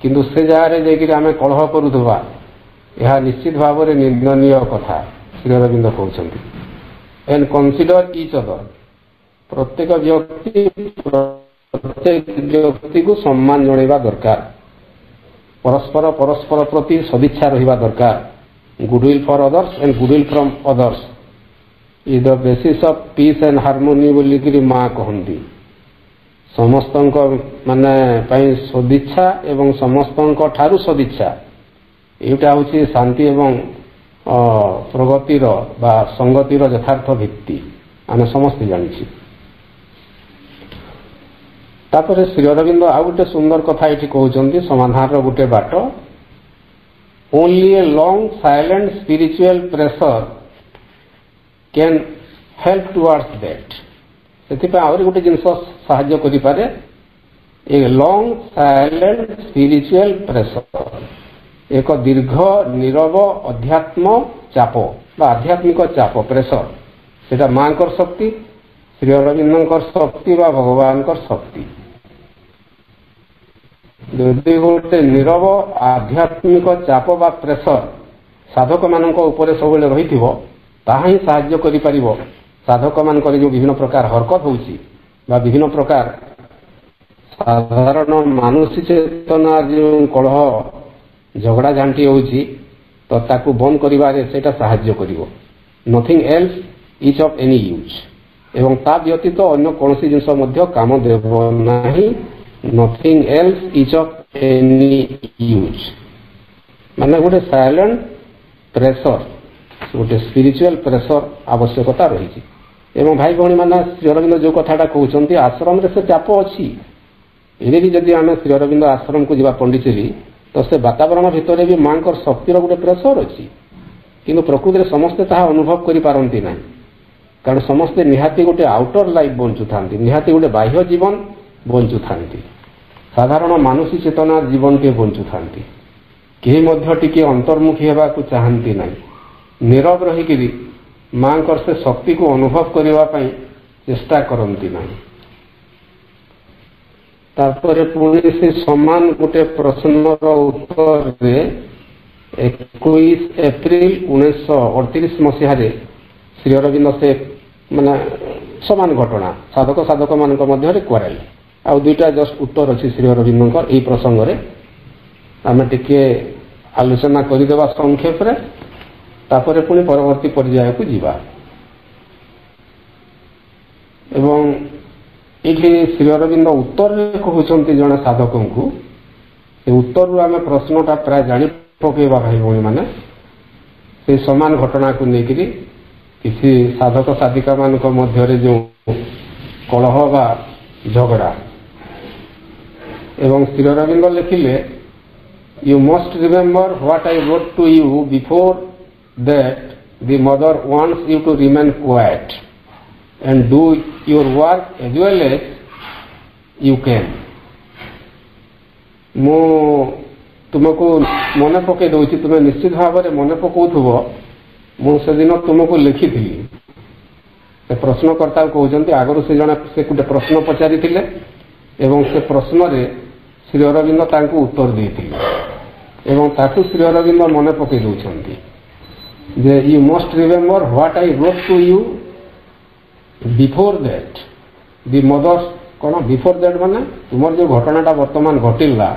କିନ୍ତୁ ସେ ଜାଗାରେ ଯାଇକରି ଆମେ କଳହ କରୁଥିବା, ଏହା ନିଶ୍ଚିତ ଭାବରେ ନିନ୍ଦନୀୟ କଥା ଶ୍ରୀ ଅରବିନ୍ଦ କହୁଛନ୍ତି। ଏଣ୍ଡ କନସିଡର ଇଚ୍ ଅଦର, ପ୍ରତ୍ୟେକ ବ୍ୟକ୍ତିକୁ ସମ୍ମାନ ଜଣାଇବା ଦରକାର, ପରସ୍ପର ପ୍ରତି ସଦିଚ୍ଛା ରହିବା ଦରକାର। Goodwill for others and goodwill from others is the basis of peace and harmony ବୋଲିକିରି ମା କହନ୍ତି। ସମସ୍ତଙ୍କ ମାନେ ପାଇଁ ସଦିଚ୍ଛା ଏବଂ ସମସ୍ତଙ୍କ ଠାରୁ ସଦିଚ୍ଛା, ଏଇଟା ହେଉଛି ଶାନ୍ତି ଏବଂ ପ୍ରଗତିର ବା ସଂଗତିର ଯଥାର୍ଥ ଭିତ୍ତି, ଆମେ ସମସ୍ତେ ଜାଣିଛୁ। ତାପରେ ଶ୍ରୀ ଅରବିନ୍ଦ ଆଉ ଗୋଟେ ସୁନ୍ଦର କଥା ଏଠି କହୁଛନ୍ତି ସମାଧାନର ଗୋଟେ ବାଟ, only a long silent spiritual pressure can help towards that. ସେଥିପାଇଁ ଆହୁରି ଗୋଟେ ଜିନିଷ ସାହାଯ୍ୟ କରିପାରେ, a long silent spiritual pressure, ଏକ ଦୀର୍ଘ ନୀରବ ଅଧ୍ୟାତ୍ମ ଚାପ ବା ଆଧ୍ୟାତ୍ମିକ ଚାପ ପ୍ରେସର, ସେଟା ମାଙ୍କର ଶକ୍ତି, ଶ୍ରୀ ଅରବିନ୍ଦଙ୍କର ଶକ୍ତି ବା ଭଗବାନଙ୍କର ଶକ୍ତି। ଯଦି ଗୋଟେ ନୀରବ ଆଧ୍ୟାତ୍ମିକ ଚାପ ବା ପ୍ରେସର ସାଧକମାନଙ୍କ ଉପରେ ସବୁବେଳେ ରହିଥିବ, ତାହା ହିଁ ସାହାଯ୍ୟ କରିପାରିବ ସାଧକମାନଙ୍କର ଯେଉଁ ବିଭିନ୍ନ ପ୍ରକାର ହରକତ ହେଉଛି ବା ବିଭିନ୍ନ ପ୍ରକାର ସାଧାରଣ ମାନସିକ ଚେତନା ଯେଉଁ କଳହ ଝଗଡ଼ା ଝାଣ୍ଟି ହେଉଛି, ତ ତାକୁ ବନ୍ଦ କରିବାରେ ସେଇଟା ସାହାଯ୍ୟ କରିବ। Nothing else ease of any use. ଏବଂ ତା ବ୍ୟତୀତ ଅନ୍ୟ କୌଣସି ଜିନିଷ ମଧ୍ୟ କାମ ଦେବ ନାହିଁ। Nothing else ease of any use ମାନେ ଗୋଟେ ସାଇଲେଣ୍ଟ ପ୍ରେସର, ଗୋଟେ ସ୍ପିରିଚୁଆଲ ପ୍ରେସର ଆବଶ୍ୟକତା ରହିଛି। ଏବଂ ଭାଇ ଭଉଣୀମାନେ, ଶ୍ରୀ ଅରବିନ୍ଦ ଯେଉଁ କଥାଟା କହୁଛନ୍ତି, ଆଶ୍ରମରେ ସେ ଚାପ ଅଛି। ଏବେ ବି ଯଦି ଆମେ ଶ୍ରୀ ଅରବିନ୍ଦ ଆଶ୍ରମକୁ ଯିବା ପଣ୍ଡିଚେରୀ, ତ ସେ ବାତାବରଣ ଭିତରେ ବି ମାଙ୍କର ଶକ୍ତିର ଗୋଟେ ପ୍ରେସର ଅଛି, କିନ୍ତୁ ପ୍ରକୃତିରେ ସମସ୍ତେ ତାହା ଅନୁଭବ କରିପାରନ୍ତି ନାହିଁ। କାରଣ ସମସ୍ତେ ନିହାତି ଗୋଟେ ଆଉଟର ଲାଇଫ୍ ବଞ୍ଚୁଥାନ୍ତି, ନିହାତି ଗୋଟେ ବାହ୍ୟ ଜୀବନ ବଞ୍ଚୁଥାନ୍ତି, ସାଧାରଣ ମାନସିକ ଚେତନା ଜୀବନଟିଏ ବଞ୍ଚୁଥାନ୍ତି। କେହି ମଧ୍ୟ ଟିକେ ଅନ୍ତର୍ମୁଖୀ ହେବାକୁ ଚାହାନ୍ତି ନାହିଁ, ନୀରବ ରହିକିରି मांकर से शक्ति को अनुभव करने चेष्टा करती ना। तापर पुणी से समान गोटे प्रश्नर उत्तर 21 एप्रिल 1938 मसीह श्री अरविंद से माने समान घटना साधक साधक मान मध्य क्वारेल आउ दुईटा जस्ट उत्तर अच्छी श्री अरविंद यही प्रसंग में आम टे आलोचना करदेवा संक्षेप रे तापर पुणी परवर्ती पर्याय को जीवा। एवं ये श्री अरविंद उत्तर कहते जड़े साधक को उत्तर आम प्रश्नटा प्राय जानी पकेबा भाई भाई मैंने से समान घटना को लेकर किसी साधक साधिका मान मध्य जो कलह बा झगड़ा एवं श्री अरविंद लिखिले you must remember what I wrote to you before that the mother wants you to remain quiet and do your work as well as you can। मु तुमको मन पकई दूसरी तुम्हें निश्चित भाव में मन पकाउथबो मुझे दिन तुमको लिखी थी प्रश्नकर्ता कहते आगु से जन से गोटे प्रश्न पचारि से प्रश्न रे श्री अरविंद तांको उत्तर देते श्री अरविंद मन पकई दौरान जे you must remember what I wrote to you before that the mother's कौन बिफोर दैट माने तुम जो घटनाटा वर्तमान घटिला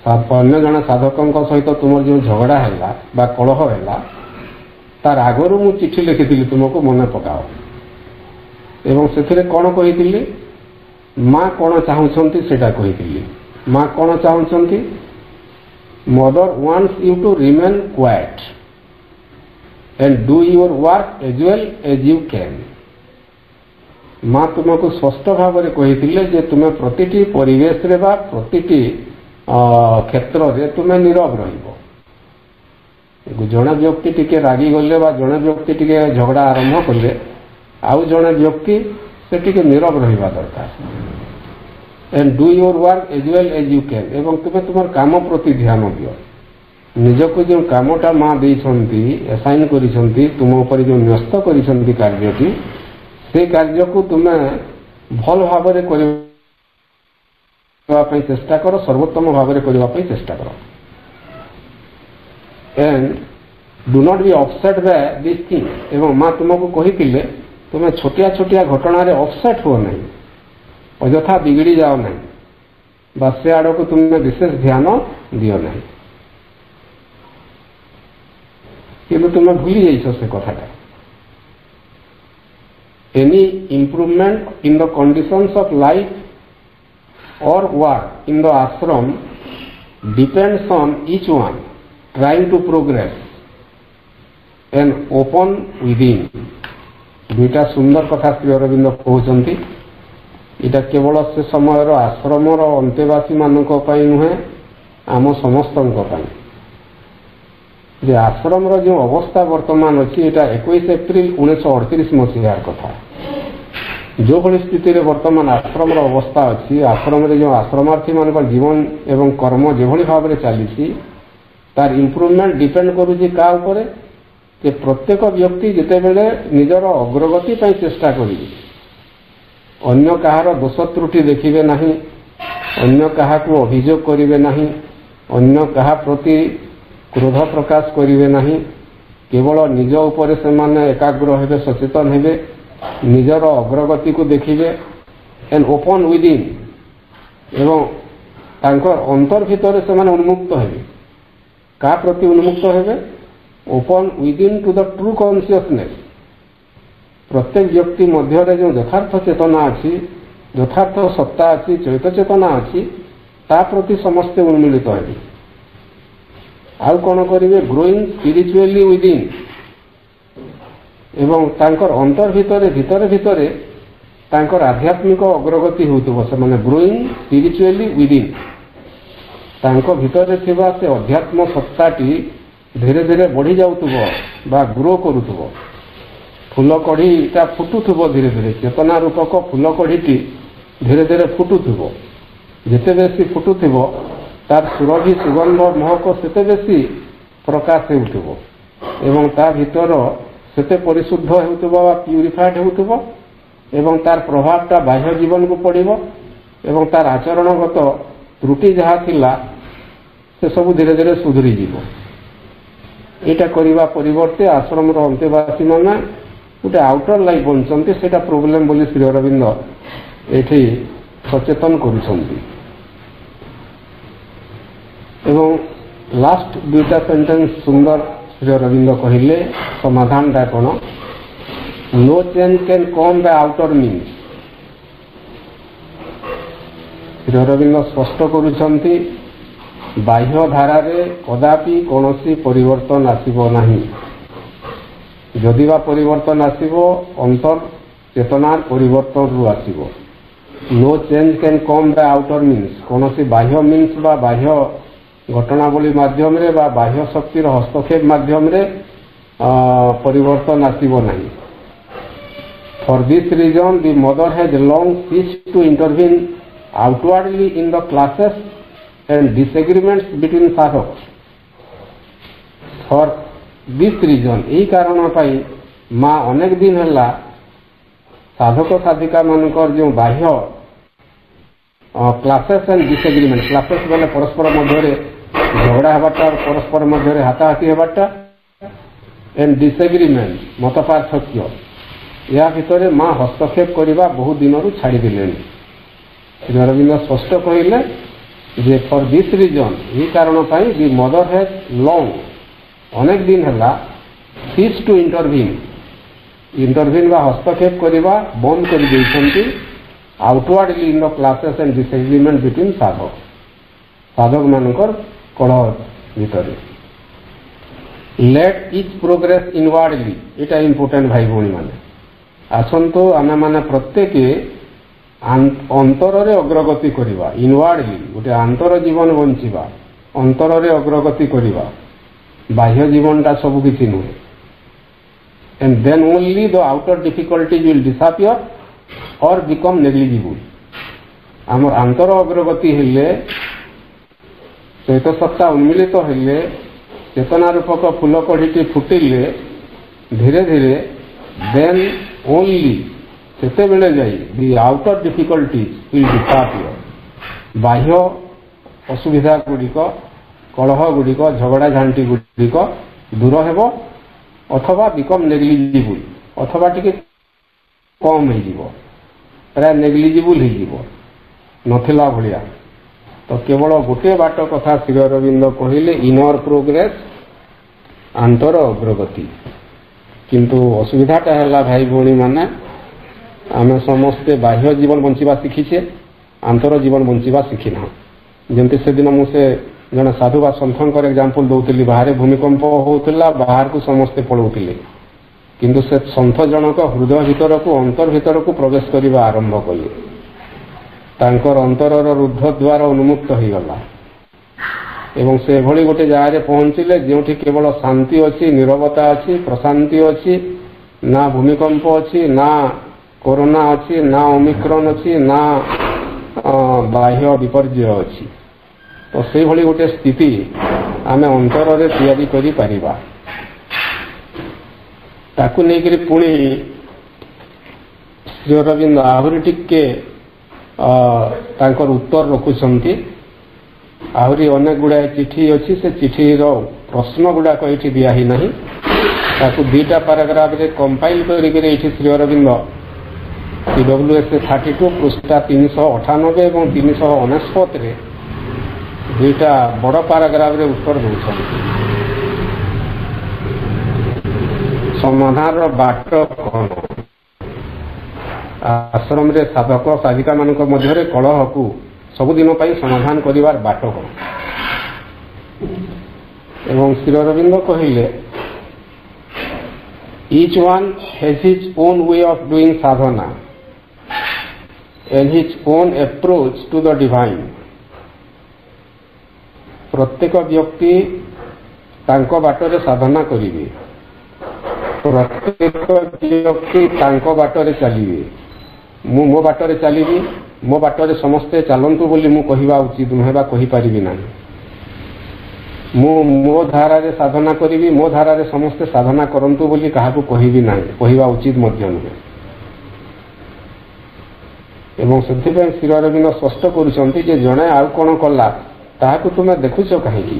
अन्य जन साधकों सहित तुम जो झगड़ा है बा कलह है तार आगु मु चिठी लिखी तुमको मन पकाओ एवं से कौन कही माँ कौन चाहूँगी सेटा कही माँ कौन चाहूँगी mother wants you to remain quiet and do your work as well as you can। माँ तुमको स्पष्ट भाव में कही जे तुम्हें प्रतिटी परिवेश रे बा प्रतिटी क्षेत्र रे तुम्हें नीरव रहिबो। जड़े व्यक्ति टिके रागी गले बा जड़े व्यक्ति टिके झगड़ा आरंभ कले आउ जड़े व्यक्ति से टिके नीरव रहिबा दरकार। And do your work as well as you can एवं तुम्हें तुम काम प्रति ध्यान दियो। निजको जो कामटा माँ देइछंती असाइन करिछंती तुम ऊपर जो न्यस्त करिछंती कार्यटी से कार्य को तुम्हें भल भाव में करने चेष्टा करो सर्वोत्तम भाव में करने चेष्टा करो। And do not be upset by this thing एवं माँ तुमको कही तुम्हें छोटिया छोटिया घटना रे अपसेट हो नहीं अଯଥା बिगड़ी जाओ नहीं बा से आड़ को तुम्हें विशेष ध्यान दियो नहीं किंतु तुम्हें भूली जाइछ से कथाटा। Any improvement in the conditions of life or work in the ashram depends on each one trying to progress and open within. दुईटा सुंदर कथा श्री अरविंद कहते इटा केवल से समय आश्रमर अंतेवासी मानक नुहे आम समस्त जे आश्रम जो अवस्था वर्तमान अच्छी एटा 21 एप्रिल 1938 मसीहार कथा जो भली स्थिति रे वर्तमान आश्रम अवस्था अच्छी आश्रम जो आश्रमार्थी मान जीवन एवं कर्म जो भली भाव में चली तार इम्प्रूवमेंट डिपेंड करुच्ची क्या उपरे जे प्रत्येक व्यक्ति जिते बेले निजर अग्रगति चेष्टा करेंगे अन्य कहार दोष त्रुटि देखिए नहीं अन्य कहा को अभियोग करेंगे नहीं अन्य कहा प्रति क्रोध प्रकाश करेंगे नहीं केवल निज उपर से माने एकाग्र हेबे सचेतन हेबे निजर अग्रगति को देखिए एंड ओपन विदिन एवं तांकर अंतर भितर से माने उन्मुक्त हेबे का प्रति उन्मुक्त हेबे open within two the true consciousness. प्रत्येक व्यक्ति मध्य जो यथार्थ चेतना अच्छी यथार्थ सत्ता अच्छी चैत चेतना अच्छी ता प्रति समस्ते उन्मिलित हेबे आउ कौन करेंगे ग्रोइंग स्पिरिचुअली विदिन एवं तांकर अंतर भितर तांकर आध्यात्मिक अग्रगति होउतबो से माने ग्रोइंग स्पिरिचुअली विदिन तांको भितर थिबा से अध्यात्म सत्ताटी धीरे धीरे बढ़ी जाउतबो बा ग्रो करूतबो फूल कढ़ीटा फुटुथबो धीरे धीरे चेतना रूपक फूल कढ़ीटी धीरे धीरे फुटुथबो जेते बेसी फुटुथबो तार सुरभि सुगंध महक सेते बेसी प्रकाश हेउथबो एवं ता भितर सेते परिशुद्ध हेउतबो वा प्यूरिफाइड हेउतबो एवं तार प्रभावटा बाह्य जीवन को पड़िबो एवं तार आचरणगत त्रुटि जहाँ थिला से सब धीरे धीरे सुधरी जीवो। एटा करिबा परिवर्ते आश्रम रो अंतेवासी माने गोटे आउटर लाइफ बनचंती सेटा प्रॉब्लम बोली श्री अरविंद एठी सचेतन करूछंती। एवं लास्ट दुटा सेंटेंस सुंदर श्री अरविंद कहिले समाधान दा कोन no change can come by outer means. Sri Aurobindo स्पष्ट करूछंती बाह्य धारा रे कदापि कोनोसी परिवर्तन आसीबो नाही। जदि बा परिवर्तन आसीबो अंतर चेतनार परिवर्तन रु आसीबो। No change can come by outer means कोनोसी बाह्य मीन्स बा बाह्य घटनावली माध्यम रे बा बाह्य शक्तिर हस्तक्षेप माध्यम रे परिवर्तन आसीबो नाही। For this reason the mother has long ceased to intervene outwardly in the classes and disagreements between साधक। फॉर दिस रीजन यही कारण पाई माँ अनेक दिन है साधक साधिका मानकर जो बाह्य क्लासेस एंड डिसएग्रीमेंट क्लासेस बोले परस्पर मध्य झगड़ा हेबाटा परस्पर मध्य हाथाहाथी हेबाटा एंड डिसएग्रीमेंट मत पार्थक्य या भितर माँ हस्तक्षेप करने बहुत दिन छाड़देले। श्री अरविंद स्पष्ट कहले जे फॉर दिस रीजन यही कारण पाई दि मदर हैज लॉन्ग अनेक दिन है सीज टू इंटरवीन बा हस्तक्षेप करने बंद कर देइछंती outwardly in the classes and disagreement between साधक मानकर कलह भितर। लेट इच प्रोग्रेस इनवर्डली एटा इम्पोर्टेंट भाई भौणी माने आसंतो आमे माने प्रत्येक अंतर रे अग्रगति करिबा। इनवर्डली गोटे अंतर जीवन बंचिबा अंतर रे अग्रगति करिबा बाह्य जीवनटा सब किछि नुहे। And then only the outer difficulties will disappear or become negligible. आमर अंतर अग्रगति हेले चैत सत्ता उन्मिलित हेले चेतना रूपक फूल कढ़ीटी फुटिले धीरे धीरे देन ओनली सेते बेले जाई दि आउटर डिफिकल्टीज विल डिसअपियर। बाह्य असुविधा गुड़िक कलह गुड़िक झगड़ा झांटी गुड़िक दूर हेबो अथवा बिकम नेग्लिजिबल अथवा टिके कम हो प्राय नेग्लिजिबल हो नथिला भलिया। तो केवल गोटे बाट कथा श्री अरविंद कहले इनर प्रोग्रेस आंतर अग्रगति। किंतु असुविधाटा है भाई भौणी माने आमे समस्ते बाह्य जीवन बंचिबा शिखीचे आंतर जीवन बंचिबा शिखिना। जमती से दिन मुझे जन साधु बा सन्थंकर एग्जांपल दौली बाहर भूमिकंप होता बाहर को समस्ते पलाउले किंतु से सन्थ जनक हृदय भीतर को अंतर भीतर को प्रवेश करने आरंभ कले तांकर अंतरर रुद्ध द्वार उन्मुक्त हो गला एवं से भली गोटे जगह पहुंचले जो केवल शांति अच्छी नीरवता अच्छी प्रशांति अच्छी ना भूमिकंप अच्छी ना कोरोना अच्छी ना ओमिक्रॉन अच्छी ना बाह्य विपर्य अच्छी। तो से भली गोटे स्थिति आमे अंतर रे तैयारी करि परिबा। ताकू नेकरी पुणी श्री अरविंद आहुरी टिके तांकर उत्तर रखुछंती। आहुरी अनेक गुड़ाए चिठी अच्छी से चिठी रो प्रश्न गुड़ाक ये दिया ही नहीं ताकू दुईटा पैराग्राफ रे कंपाइल करी श्री अरविंद CWS 32 पृष्ठा 398 और 369 रे दुईटा बड़ पैराग्राफ रे उत्तर दौरान समाधान बाट कौन आश्रम रे साधक साधिका मान मध्य कलह को सबुदिन समाधान करिवार बाट कौन। एवं श्री अरविंद कहले each one has his own way of doing sadhana and his own approach to the divine। प्रत्येक व्यक्ति तांको बाटरे साधना करिवे प्रत्येक व्यक्ति तांको बाटरे चलिवे मु मो बाटरे चलिबी मो बाटरे समस्ते चलंतु बोली मु कहिबा उचित नुहेबा कहि परिबी नाही। ମୁଁ ମୋ ଧାରାରେ ସାଧନା କରିବି, ମୋ ଧାରାରେ ସମସ୍ତେ ସାଧନା କରନ୍ତୁ ବୋଲି କାହାକୁ କହିବି ନାହିଁ, କହିବା ଉଚିତ ମଧ୍ୟ ନୁହେଁ। ଏବଂ ସେଥିପାଇଁ ଶ୍ରୀ ଅରବିନ୍ଦ ସ୍ପଷ୍ଟ କରୁଛନ୍ତି ଯେ ଜଣେ ଆଉ କ'ଣ କଲା ତାହାକୁ ତୁମେ ଦେଖୁଛ କାହିଁକି?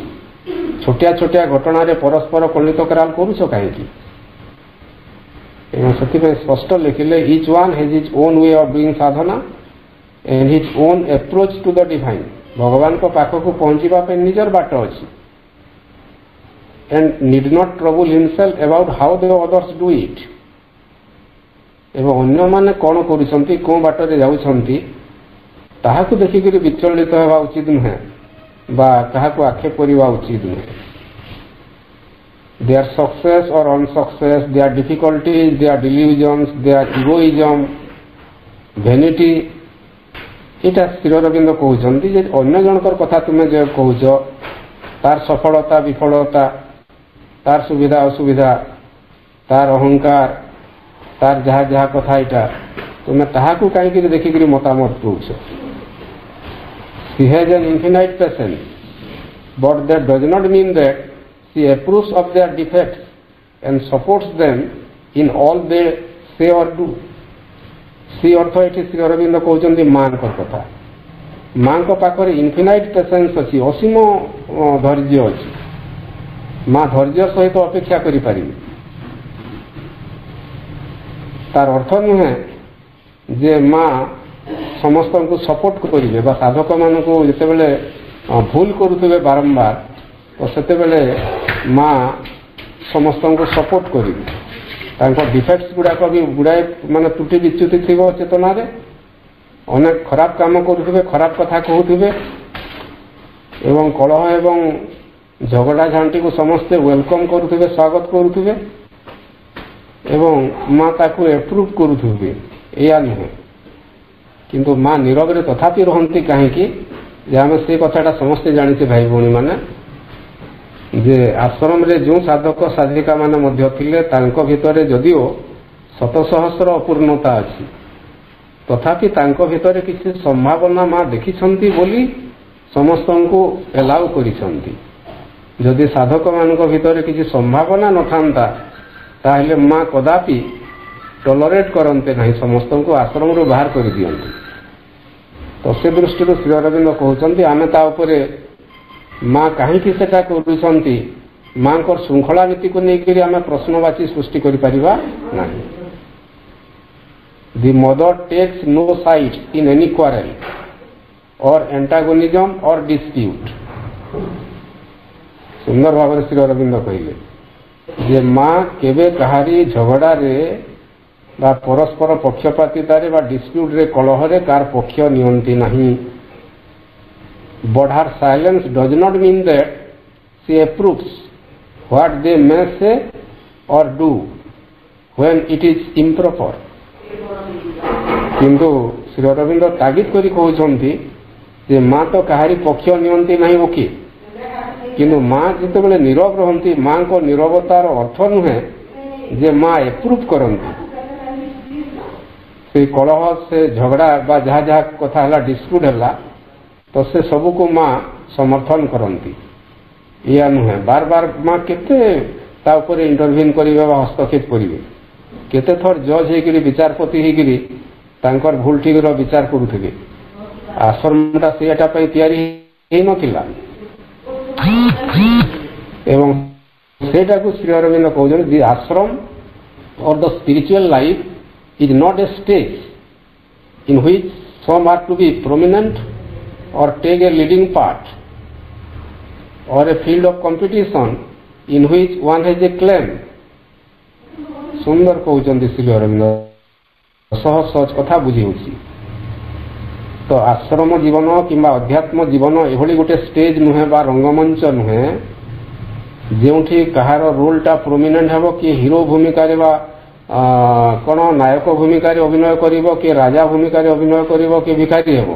ଛୋଟିଆ ଛୋଟିଆ ଘଟଣାରେ ପରସ୍ପର କଳିତ କରାଲ କରୁଛ କାହିଁକି? ଏବଂ ସେଥିପାଇଁ ସ୍ପଷ୍ଟ ଲେଖିଲେ each one has his own way of doing sadhana and his own approach to the divine। ଭଗବାନଙ୍କ ପାଖକୁ ପହଞ୍ଚିବା ପାଇଁ ନିଜର ବାଟ ଅଛି and need not trouble himself about how the others do it। ଏବଂ ଅନ୍ୟମାନେ କ'ଣ କରୁଛନ୍ତି, କେଉଁ ବାଟରେ ଯାଉଛନ୍ତି ତାହାକୁ ଦେଖିକରି ବିଚଳିତ ହେବା ଉଚିତ ନୁହେଁ ବା କାହାକୁ ଆକ୍ଷେପ କରିବା ଉଚିତ ନୁହେଁ। their success or unsuccess, their difficulties, their delusions, their egoism, vanity, ଏଇଟା ଶ୍ରୀ ଅରବିନ୍ଦ କହୁଛନ୍ତି ଯେ ଅନ୍ୟ ଜଣଙ୍କର କଥା ତୁମେ ଯେ କହୁଛ, ତାର ସଫଳତା ବିଫଳତା, ତାର ସୁବିଧା ଅସୁବିଧା, ତାର ଅହଙ୍କାର, ତାର ଯାହା ଯାହା କଥା ଏଇଟା ତୁମେ ତାହାକୁ କାହିଁକି ଦେଖିକରି ମତାମତ ଦଉଛ। she has an infinite patience, but that does not mean that she approves of their defects and supports them in all they say or do। ସେ ଅର୍ଥ ଏଠି ଶ୍ରୀ ଅରବିନ୍ଦ କହୁଛନ୍ତି ମାଙ୍କର କଥା। ମାଙ୍କ ପାଖରେ ଇନଫିନାଇଟ୍ ପେସେନ୍ସ ଅଛି, ଅସୀମ ଧୈର୍ଯ୍ୟ ଅଛି। ମା ଧୈର୍ଯ୍ୟ ସହିତ ଅପେକ୍ଷା କରିପାରିବେ। ତାର ଅର୍ଥ ନୁହେଁ ଯେ ମା ସମସ୍ତଙ୍କୁ ସପୋର୍ଟ କରିବେ ବା ସାଧକମାନଙ୍କୁ ଯେତେବେଳେ ଭୁଲ କରୁଥିବେ ବାରମ୍ବାର ତ ସେତେବେଳେ ମା ସମସ୍ତଙ୍କୁ ସପୋର୍ଟ କରିବେ। ତାଙ୍କ ଡିଫେକ୍ଟସ୍ ଗୁଡ଼ାକ ବି ଗୁଡ଼ାଏ ମାନେ ତ୍ରୁଟି ବିଚ୍ୟୁତି ଥିବ ଚେତନାରେ, ଅନେକ ଖରାପ କାମ କରୁଥିବେ, ଖରାପ କଥା କହୁଥିବେ ଏବଂ କଳହ ଏବଂ ଝଗଡ଼ା ଝାଣ୍ଟିକୁ ସମସ୍ତେ ୱେଲକମ୍ କରୁଥିବେ, ସ୍ୱାଗତ କରୁଥିବେ ଏବଂ ମା ତାକୁ ଏପ୍ରୁଭ୍ କରୁଥିବେ, ଏଇଆ ନୁହେଁ। କିନ୍ତୁ ମା ନୀରବରେ ତଥାପି ରହନ୍ତି କାହିଁକି? ଯେ ଆମେ ସେ କଥାଟା ସମସ୍ତେ ଜାଣିଛେ ଭାଇ ଭଉଣୀମାନେ, ଯେ ଆଶ୍ରମରେ ଯେଉଁ ସାଧକ ସାଧିକା ମାନେ ମଧ୍ୟ ଥିଲେ ତାଙ୍କ ଭିତରେ ଯଦିଓ ଶତ ସହସ୍ର ଅପୂର୍ଣ୍ଣତା ଅଛି, ତଥାପି ତାଙ୍କ ଭିତରେ କିଛି ସମ୍ଭାବନା ମା ଦେଖିଛନ୍ତି ବୋଲି ସମସ୍ତଙ୍କୁ ଏଲାଉ କରିଛନ୍ତି। ଯଦି ସାଧକମାନଙ୍କ ଭିତରେ କିଛି ସମ୍ଭାବନା ନଥାନ୍ତା ତାହେଲେ ମା କଦାପି ଟଲରେଟ୍ କରନ୍ତେ ନାହିଁ, ସମସ୍ତଙ୍କୁ ଆଶ୍ରମରୁ ବାହାର କରିଦିଅନ୍ତି। ତ ସେ ଦୃଷ୍ଟିରୁ ଶ୍ରୀ ଅରବିନ୍ଦ କହୁଛନ୍ତି ଆମେ ତା ଉପରେ ମା କାହିଁକି ସେଟା କରୁଛନ୍ତି, ମାଙ୍କର ଶୃଙ୍ଖଳା ନୀତିକୁ ନେଇକରି ଆମେ ପ୍ରଶ୍ନବାଚୀ ସୃଷ୍ଟି କରିପାରିବା ନାହିଁ। The mother takes no side in any quarrel or antagonism or dispute। ସୁନ୍ଦର ଭାବରେ ଶ୍ରୀ ଅରବିନ୍ଦ କହିଲେ ଯେ ମା କେବେ କାହାରି ଝଗଡ଼ାରେ ବା ପରସ୍ପର ପକ୍ଷପାତିତାରେ ବା ଡିସ୍ପ୍ୟୁଟ୍ରେ କଳହରେ କାହାର ପକ୍ଷ ନିଅନ୍ତି ନାହିଁ। But her silence does not mean that she approves what they may say or do when it is improper। କିନ୍ତୁ ଶ୍ରୀ ଅରବିନ୍ଦ ତାଗିଦ କରି କହୁଛନ୍ତି ଯେ ମା ତ କାହାରି ପକ୍ଷ ନିଅନ୍ତି ନାହିଁ ଓକେ, କିନ୍ତୁ ମା ଯେତେବେଳେ ନୀରବ ରହନ୍ତି ମାଙ୍କ ନୀରବତାର ଅର୍ଥ ନୁହେଁ ଯେ ମା ଏପ୍ରୁଭ୍ କରନ୍ତି ସେ କଳହ, ସେ ଝଗଡ଼ା ବା ଯାହା ଯାହା କଥା ହେଲା, ଡିସ୍ପ୍ୟୁଟ୍ ହେଲା, ତ ସେ ସବୁକୁ ମା ସମର୍ଥନ କରନ୍ତି, ଏଇଆ ନୁହେଁ। ବାର ବାର ମା କେତେ ତା ଉପରେ ଇଣ୍ଟରଭିନ୍ କରିବେ ବା ହସ୍ତକ୍ଷେପ କରିବେ, କେତେ ଥର ଜଜ୍ ହେଇକିରି ବିଚାରପତି ହେଇକିରି ତାଙ୍କର ଭୁଲ ଠିକର ବିଚାର କରୁଥିବେ। ଆଶ୍ରମଟା ସେଇଟା ପାଇଁ ତିଆରି ହେଇନଥିଲା ଏବଂ ସେଇଟାକୁ ଶ୍ରୀ ଅରବିନ୍ଦ କହୁଛନ୍ତି ଦି ଆଶ୍ରମ or the spiritual life is not a stage in which some are to be prominent or take a leading part or a field of competition in which one has a claim। ସୁନ୍ଦର କହୁଛନ୍ତି ଶ୍ରୀ ଅରବିନ୍ଦ, ସହଜ ସହଜ କଥା ବୁଝି ହେଉଛି। ତ ଆଶ୍ରମ ଜୀବନ କିମ୍ବା ଅଧ୍ୟାତ୍ମ ଜୀବନ ଏଭଳି ଗୋଟେ ଷ୍ଟେଜ୍ ନୁହେଁ ବା ରଙ୍ଗମଞ୍ଚ ନୁହେଁ ଯେଉଁଠି କାହାର ରୋଲ୍ଟା ପ୍ରୋମିନେଣ୍ଟ ହେବ, କିଏ ହିରୋ ଭୂମିକାରେ ବା କ'ଣ ନାୟକ ଭୂମିକାରେ ଅଭିନୟ କରିବ, କିଏ ରାଜା ଭୂମିକାରେ ଅଭିନୟ କରିବ, କିଏ ଭିକାରୀ ହେବ,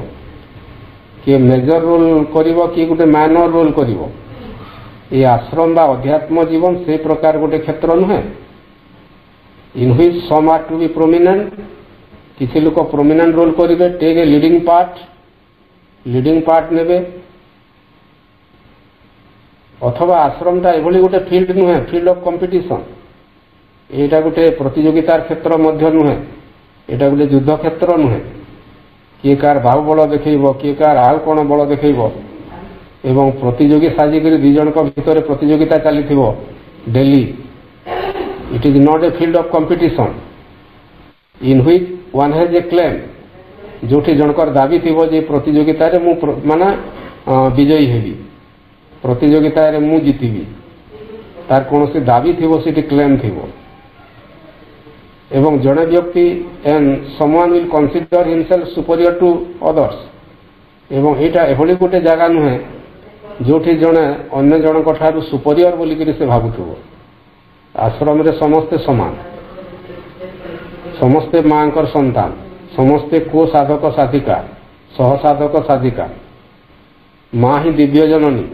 କିଏ ମେଜର ରୋଲ୍ କରିବ, କିଏ ଗୋଟେ ମାଇନର ରୋଲ୍ କରିବ। ଏ ଆଶ୍ରମ ବା ଅଧ୍ୟାତ୍ମ ଜୀବନ ସେ ପ୍ରକାର ଗୋଟେ କ୍ଷେତ୍ର ନୁହେଁ in which some are to be prominent। କିଛି ଲୋକ ପ୍ରୋମିନେଣ୍ଟ ରୋଲ୍ କରିବେ, ଟେକ୍ ଏ লিডিং পার্ট ନେବେ अथवा आश्रमटा एभली गोटे फील्ड नुहे, फील्ड ऑफ कंपटीशन। एटा गोटे प्रतियोगितार क्षेत्र मध्य नुहे, एटा गोटे युद्ध क्षेत्र नुहे। किए कार बाहुबल देखैब, किए कार आउ कौन बल देखैब एवं प्रतियोगी साजिक दी जन भितर प्रतियोगिता चली daily. It is not a field of competition in which one has a claim, जो जनकर दाबी थी जे प्रतियोगिता रे मु माने विजयी हेबी, प्रतियोगिता रे मु जीतिबी, तार कौन सी दाबी थी सीटी क्लेम थी। एवं जड़े व्यक्ति and someone will consider himself superior to others. एवं एटा एभली गोटे जगह नुहे जोठी जड़े अन्य जनक ठारू सुपीरियर बोलिक से भावुथो। आश्रम रे समस्ते समान, समस्ते मां कर संतान, समस्ते को साधक साधिका, सह साधक साधिका। मां ही दिव्य जननी,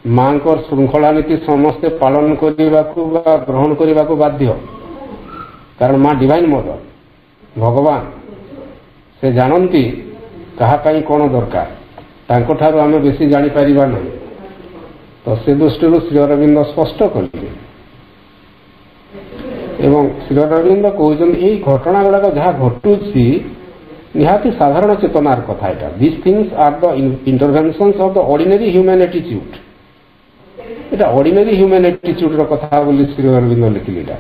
मां कर श्रृंखला नीति समस्ते पालन करने ग्रहण करने को बाध्य, कारण मां डिवाइन मदर भगवान से जानती कहापाई कौन दरकार, तांको ठारू आमे बेसी जानी परिबा नहीं। तो से दृष्टि श्री अरविंद स्पष्ट कले एवं श्री अरविंद कहते ये घटना गुड़ाक जहाँ घटुची निहाती साधारण चेतनार कथा। एटा this things are the interventions of the ordinary human attitude. एटा ऑर्डिनरी ह्यूमन एटीट्यूड कथा बोली श्री अरविंद लिखिले।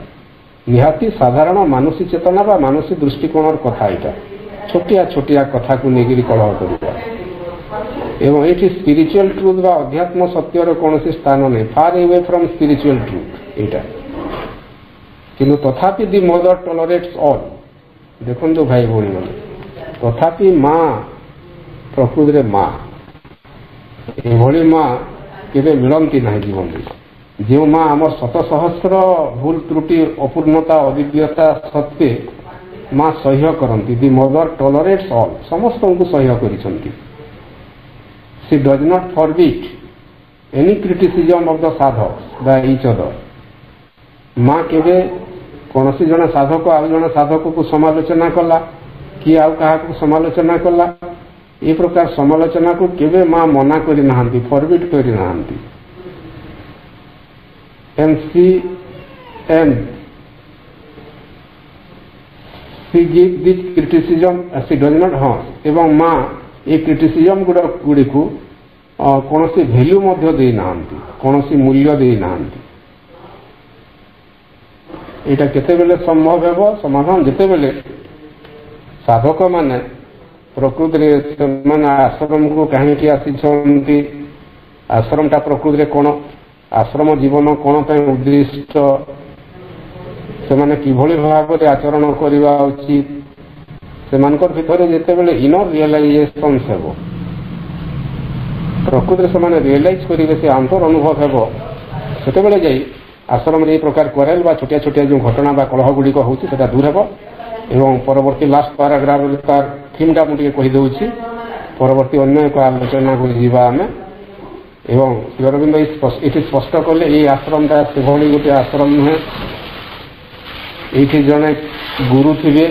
निहाती साधारण मानसी चेतना बा मानसी दृष्टिकोण कथा। एटा छोटिया छोटिया कथा को लेकर कलह करवा एवं ये स्पिरिचुअल ट्रुथ बा अध्यात्म सत्यर कौन स्थान नहीं, far away from spiritual truth एटा। किंतु तथापि दि मदर टॉलरेट्स ऑल। देखो भाई भौणी मैंने, तथापि माँ प्रकृति रे माँ एभली माँ केबे मिलती ना जीवन में। जो माँ आम शत सहस्र भूल त्रुटि अपूर्णता अदिव्यता सत्वे माँ सह्य करती। दि मदर टॉलरेट्स ऑल, समस्त को सह्य करिसंती। She does not forbid any criticism of the sadhak by each other. माँ केबे कौन सी जन साधक आउ जन साधक को समालोचना कला कि आउ क्या समालोचना कला, ये प्रकार समालोचना को केबे माँ मना करी नाहंती, फॉरबिट करी नाहंती। And she give this criticism she does not हाँ एवं माँ ये क्रिटिसिजम गुड़ी को कौन सी वैल्यू मध्य दे नाहंती, कौन सी मूल्य दे नाहंती। एटा केतेबेले संभव हेबो समाधान जेतेबेले साधक माने प्रकृति में आश्रम को कहीं आसी। आश्रमटा प्रकृति कौन, आश्रम जीवन कौन उद्दिष्ट, से माने किभली भाव में आचरण करवा उचित, से भितर जितेबले इनर रियलाइजेशन हेबो प्रकृति से रियलाइज करेंगे, से अंतर अनुभव हेबो, सेतेबेले जाई आश्रम रे प्रकार क्वारेल बा छोटिया छोटिया जो घटना बा कलह गुड़िक होची सेटा दूर हेबो। एवं परवर्ती लास्ट पैराग्राफ तार थीमटा मुझे कही दउछि, परवर्ती अन्य एक आलोचना को जीवा आमे। एवं श्री अरविंद ये स्पष्ट कले ये आश्रमटा सेभली गोटे आश्रम नुहे, ये जड़े गुरु थे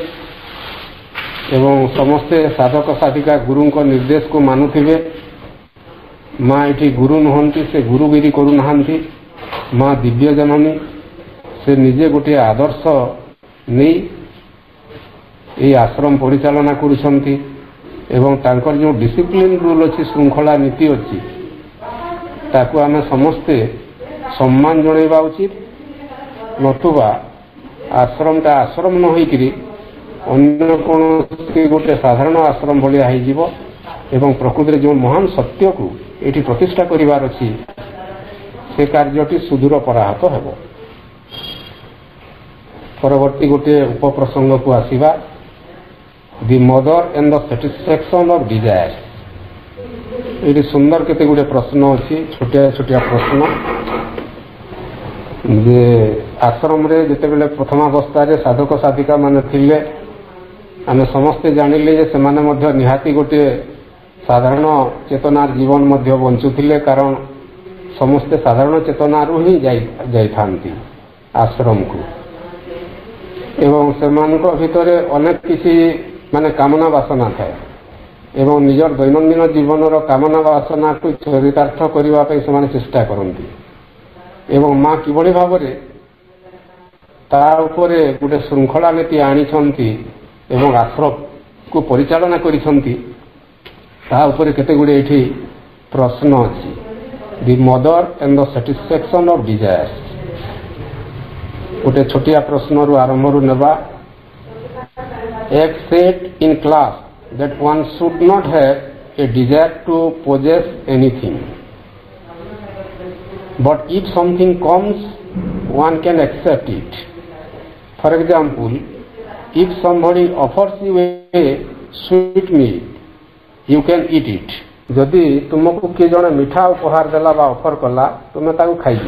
एवं समस्ते साधक साधिका गुरु को निर्देश को मानुथिबे। माँ ये गुरु नुहंती, से गुरुगिरी करूना। माँ दिव्य जननी, से निजे गोटे आदर्श नहीं ये आश्रम परिचालना करुछंती एवं तांकर जो डिसिप्लिन रूल अच्छी श्रृंखला नीति अच्छी ताकू आमे समस्ते सम्मान जणैबा उचित। नतुबा आश्रमटा आश्रम न होइकरी अन्य कौन गोटे साधारण आश्रम भाया हो एवं प्रकृति जो महान सत्य को ये प्रतिष्ठा करिवार अछि से कार्यटी सुदूर पराहत हेबो। परवर्ती गोटे उपप्रसंग को आसीबा, the mother and the satisfaction of desire. ये सुंदर केते गुटे प्रश्न अच्छी, छोटिया छोटिया प्रश्न जे आश्रम रे जितेबेले प्रथमावस्था साधक साधिका माने थिले आमे समस्ते जानिले जे सेमाने मध्य निहाती गोटे साधारण चेतनार जीवन मध्य बंचुथिले, कारण समस्ते साधारण चेतनारू ही जाई थांती आश्रम को। एवं सेमानक भितरे अनेक किसी माने कामना वासना थाए एवं निजर दैनन्दिन जीवन कामना वासना को चरितार्थ करने से चेष्टा करती एवं माँ किभली भाव गोटे श्रृंखला नीति आनीछंती एवं आश्रम को परिचालना करिछंती केते गुडे एठी प्रश्न अछि। The mother and the satisfaction of desires गोटे छोटिया प्रश्न रु आरंभ रु नेबा। एक set in class that one should not have a desire to possess anything, but if something comes one can accept it. For example, if somebody offers you a sweet meal you can eat it. जदि तुमको किए जड़े मिठा उपहार देला बा offer कला तुम ताकू खाई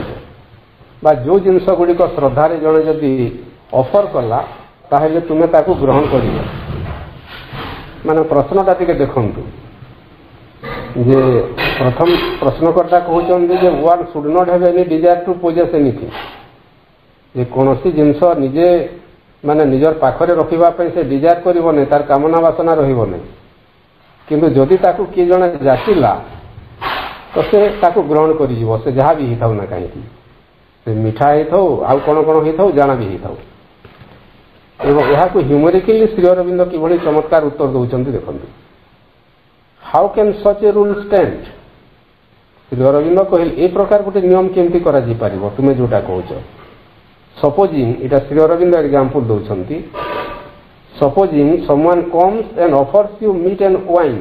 बा जो जिनस गुड़िक श्रद्धारे जड़े जदि ऑफर कला ताहेले तुम ताकू ग्रहण करियो। माने प्रश्नटा टिके देखंतु जे प्रथम प्रश्नकर्ता कहउछन जे one should not have any desire to possess anything जे कोनोसी जिंस निजे माने निजर पाखरे रखिबा पई से डिजायर करिवो नै तार कामना वासना रहिवो नै किंतु जदि ताकू कि जणे जाचिला तो से ताकू ग्रहण करि जीवो से जहा भी हिथाउ ना काहे से मिठा हिथाउ आ कोन कोन हिथाउ जाना भी हिथाउ एवं यह को ह्यूमरिकली श्री अरविंद किभली चमत्कार उत्तर दौरान देखते। How can such a rule stand Shri Aurobindo कहले ए प्रकार गोटे नियम केमती करा जी पारिबो तुमे जोटा कहउछ। सपोजिंग इटा श्री अरविंद एग्जांपल दौरान supposing someone comes and offers you meat and wine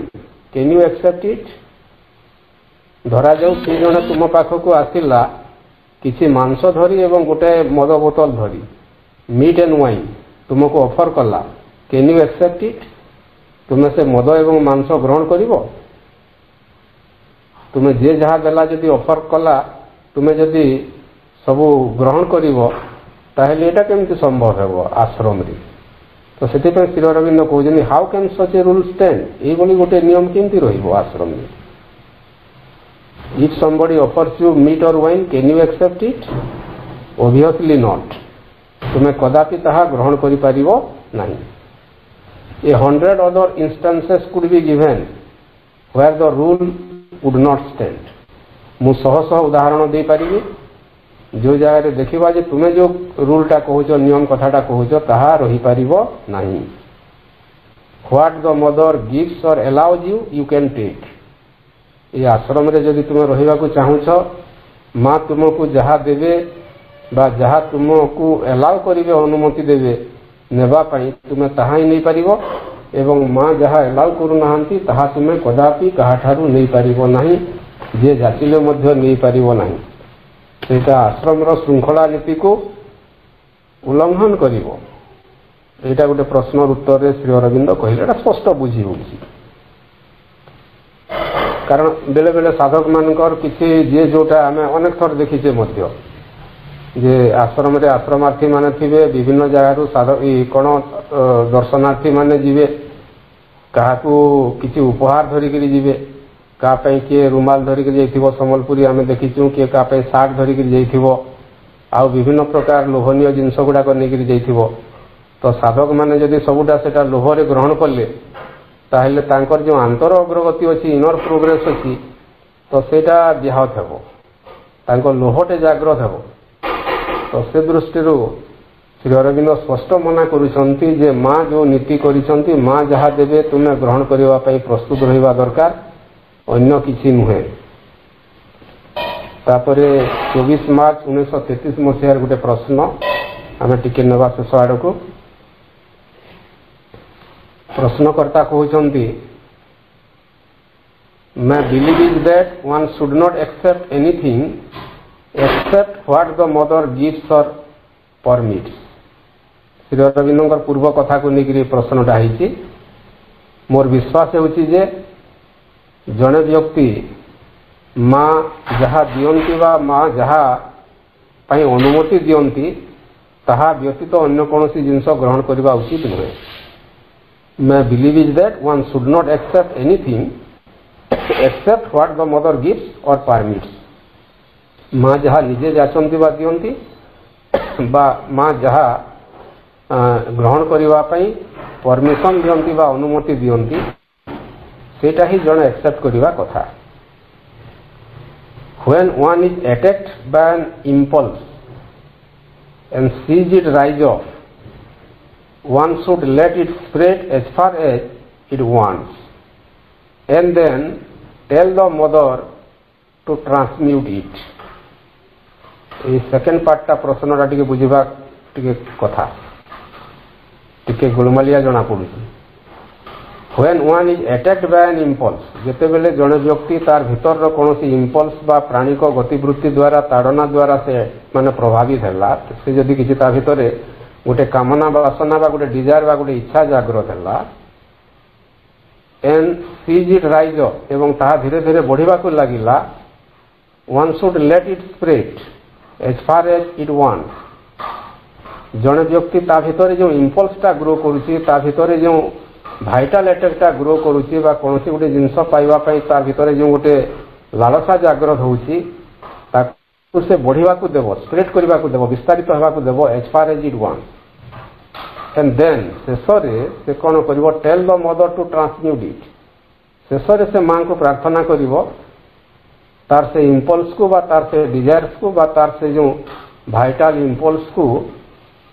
can you accept it. धरा जाऊ कि जने तुम पाखक आसिला किछि मांस धरी एवं गोटे मद बोतल धरी मीट एंड वाइन तुमको ऑफर कला कैन यू एक्सेप्ट इट। तुम्हें से मद एवं मांस ग्रहण करिवो तुम्हें जे जहाँ देला जदि ऑफर कला तुम्हें जदि सब ग्रहण करिवो ताहेले एटा केमति संभव हेबो आश्रम रे। तो सेति पे श्री अरविंद कहउजनि how can such a rule stand एई बोली गोटे नियम केमति रहिबो आश्रम रे। If somebody offers you meat or wine can you accept it obviously not तुम्हें कदापि ताहा ग्रहण करि पारिबो नाही। A 100 other instances could be given where the rule would not stand. मु सह सह उदाहरण दे पारिबी जो जगह देखिबा जे तुमे जो रूलटा कहउछ नियम कथाटा कहउछ ताहा रहि पारिबो नाही। What the mother gives or allows you you can take. ए आश्रम रे जदि तुमे रहिबा को चाहुछ मां तुमको जहा देबे बा जहा तुमको अलाउ करिवे अनुमति देवे नेबा पई तुमे ताहा ही नहीं पारिबो एवं मां जहा अलाउ करू नाहंती ताहा तुमे कदापि काहा ठारू नहीं पारिबो नाही जे जातिले मध्य नहीं पारिबो नाही। सेटा आश्रम रो श्रृंखला नीति को उल्लंघन करिवो। एटा गोटे प्रश्न उत्तर रे श्री अरविंद कहिले एटा स्पष्ट बुझी होउची कारण बेले बेले साधक मानकर किछि जे जोटा हमें अनेक थर देखिछे मध्य जे आश्रम रे आश्रमार्थी माने थिबे विभिन्न जगह साधक कोन दर्शनार्थी माने जीवे काहाकू किछि उपहार धरि करी जीवे का पे किए रुमाल धरिक जाइथिबो संबलपुरी आमे देखिछु किए का पे सार्ट धरिक जाइथिबो आ विभिन्न प्रकार लोभनीय जिनस गुडा नै करी जाइथिबो। तो साधक माने जदि सबुटा सेटा लोभरे ग्रहण करले ताहेले तांकर जो अंतर अग्रगति अछि इनर प्रोग्रेस अछि तो सेटा ब्याहत हेबो तांकर लोभटे जागृत हेबो। तो से दृष्टि श्री अरविंद स्पष्ट मना करुछंती जे मां जो नीति करिसंती मां जहा देबे तुमे ग्रहण करिवा पई प्रस्तुत रहिबा दरकार अन्य किसी नुहे। तापरे 24 मार्च 1933 मसीहार गोटे प्रश्न आम टिके नवा शेष आड़ को। प्रश्नकर्ता कहते my belief is that one should not accept anything except what the mother gives or permits. Shri Aurobindo पूर्व कथा को लेकर प्रश्नटा है मोर विश्वास होची जे जड़े व्यक्ति माँ जहा दियंती बा माँ जहा पाई अनुमति दियंती ताहा व्यतीत अन्य कौनसी जिनस ग्रहण करने उचित नुहे। My belief is that one should not accept anything except what the mother gives or permits. माँ जहा निजे जाचंती बा दियंती बा माँ जहा ग्रहण करने परमिशन दियंती बा अनुमति दियंती सेटा ही जन एक्सेप्ट करवा कथा। When one is attacked by an impulse and sees it rise up, one should let it spread as far as it wants and then tell the mother to transmute it. ये second पार्टा प्रश्नटा टिके बुझा टिके कथा टिके गुलमालिया जना पड़ुଛି। When one is attacked by an impulse, जेतेबेले जड़े व्यक्ति तार भीतर कौन इम्पल्स बा प्राणिक गतिवृत्ति द्वारा ताड़ना द्वारा से माने प्रभावित है, से जदि किसी ता भीतर गोटे कामना वासना बा गोटे डिजायर बा गोटे इच्छा जागृत है and sees it rise up एवं ताहा धीरे धीरे बढ़िबा को लागिला, one should let it spread as far as it wants. जड़े व्यक्ति ता भीतर जो इम्पल्सटा ग्रो करुछि, ता भीतर जो भाइटाल अटैकटा ग्रो करुछि बा कोनोसी गोटे जिनस पाइबा पई तार भीतर जो गोटे लालसा जागृत होउछि ताकू से बढ़िबा को देबो, स्प्रेड करबा को देबो, विस्तारित होबा को देबो as far as it wants. And then शेषरे से कोन करबो, tell the mother to transmute it. शेषरे से मां को प्रार्थना करबो तार से इम्पल्स को बा तार से डिजायर्स को बा तार से जो भाइटाल इम्पल्स को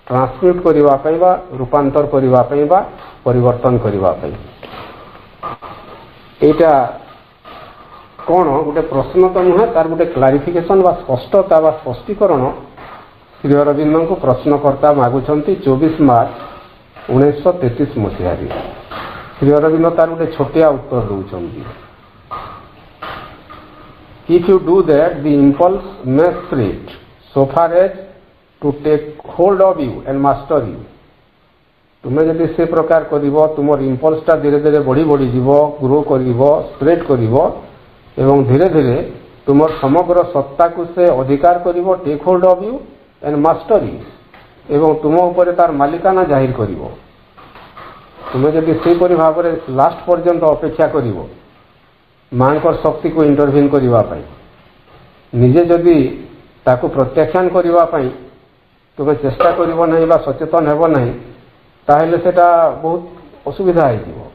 ट्रांसम्यूट करबा पई बा रूपांतर करबा पई बा परिवर्तन करबा पई। एटा कोन गोटे प्रश्न तो नुहे, तार गोटे क्लारिफिकेशन बा स्पष्टता बा स्पष्टीकरण श्री अरविंद को प्रश्नकर्ता मागुछंती 24 मार्च 1933 मसीह। श्री अरविंद तार गोटे छोटिया उत्तर दउछंती। If you do that, the impulse may spread so far as to take hold of you and master you. तुम्हें जदि से प्रकार करिवो, तुमर इम्पल्सटा धीरे धीरे बढ़ी बढ़ी जीवो, ग्रो करिवो, स्प्रेड करिवो एवं धीरे धीरे तुमर समग्र सत्ता को से अधिकार करिवो, take hold of you and master you एवं तुम ऊपर तार मालिकाना जाहिर करिवो। तुम्हें जदि से परि भाबरे लास्ट पर्यंत अपेक्षा करिवो मांकर शक्ति को इंटरव्यून करबा पई, निजे जदि ताको प्रत्याख्यान करबा पई तुमे चेष्टा करिवो नहीं बा सचेतन हेबो नहीं, ताहेले सेटा बहुत असुविधा है जीवो।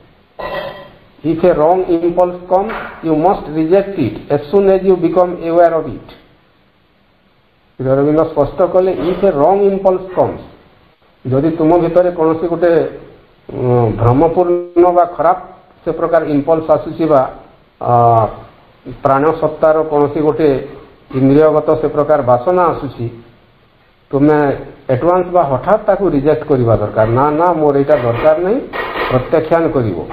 If a wrong impulse comes, you must reject it as soon as you become aware of it. Ravindra स्पष्ट कले, if a wrong impulse comes, जदि तुम भितर कौन गोटे भ्रमपूर्ण बा खराब से प्रकार इम्पल्स आसुची बा प्राण सत्तार कौन गोटे इंद्रियगत से प्रकार वासना आसुची, तुम्हें एडवांस बा हठात ताकू रिजेक्ट करवा दरकार। ना ना मोर एटा दरकार नहीं, प्रत्याख्यान करिवो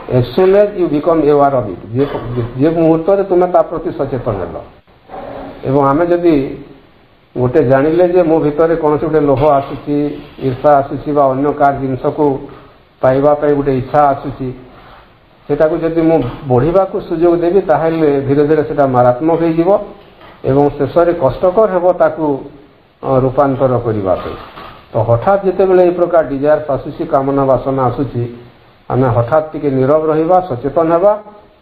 as soon as you become aware of it. जे मुहूर्त रे तुम्हें ता प्रति सचेतन हेलो एवं आमे जदि गोटे जानिले जे मो भितर कौन गोटे लोभ आसुची, ईर्षा आसुची बा अन्य कार जिनस को पाइबा पई गोटे इच्छा आसुची, सेटा को जदि मो बढ़िबा को सुयोग देबी ताहेले धीरे धीरे सेटा मारात्मक हो जिवो एवं शेषरे कष्टकर हेबो ताकू रूपांतर करबा पे। तो हठात जितेबेले ए प्रकार डिजायर आसुची, कामना वासना आसुची, आमे हठात टिके नीरव रहिबा, सचेतन हेबा,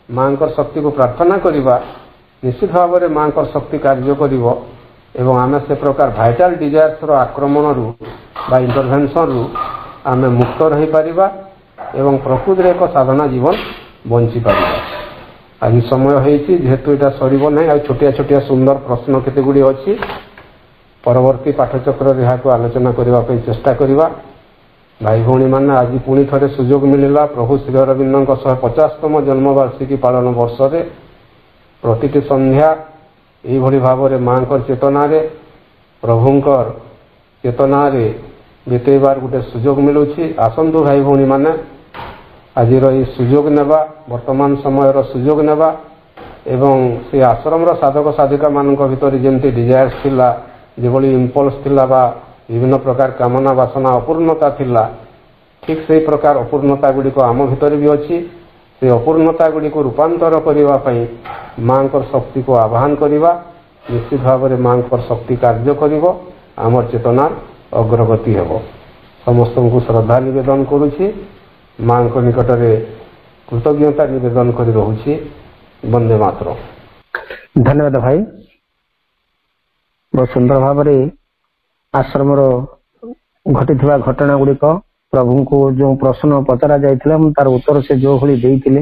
मांकर शक्ति को प्रार्थना करिबा, निश्चित भाव में मांकर शक्ति कार्य करिवो एवं आमे से प्रकार भाइटाल डिजायर्स रो आक्रमण रु बा इंटरवेंशन रु आमे मुक्त रही परिबा एवं प्रकृति रे एक साधना जीवन बंची परिबा। आज समय होईची जेहेतु एटा सरीबो नै, आ छोटिया छोटिया सुंदर प्रश्न केते गुडी अछि, परवर्ती पाठचक्र यहाँ को आलोचना करने चेष्टा करवा। भाई भौणी मान आज पुणी थे सुजोग मिलला प्रभु श्री अरविंद 150तम जन्मवार्षिकी पालन वर्ष रे प्रतिटी संध्या यही भाव में माँ चेतना प्रभुंकर चेतना बीतेबार गोटे सुजोग मिलूँ। आसतु भाई भौणी मैंने आज सुजोग नेबा, वर्तमान समय सुजोग नेबा एवं से आश्रम साधक साधिका मान भीतर जमती डिजायर्स थिला, जेभली इम्पल्स थिला बा विभिन्न प्रकार कामना वासना अपूर्णता थिला, ठीक से प्रकार अपूर्णता गुड़ी को आम भीतर भी अच्छी। से अपूर्णता गुड़ी को रूपांतर करने माँ शक्ति को आह्वान करवा, निश्चित भाव में माँ शक्ति कार्य करिवो, आमर चेतनार अग्रगति हेबो। समस्त को श्रद्धा निवेदन करुछि, माँ निकट में कृतज्ञता निवेदन कर रहुछि। वंदे मातरम। धन्यवाद भाई, बहुत सुंदर भाव में आश्रम घटी घटना गुड़िक प्रभु को जो प्रश्न पचरा जाइथिला तार उत्तर से जो भली देइथिले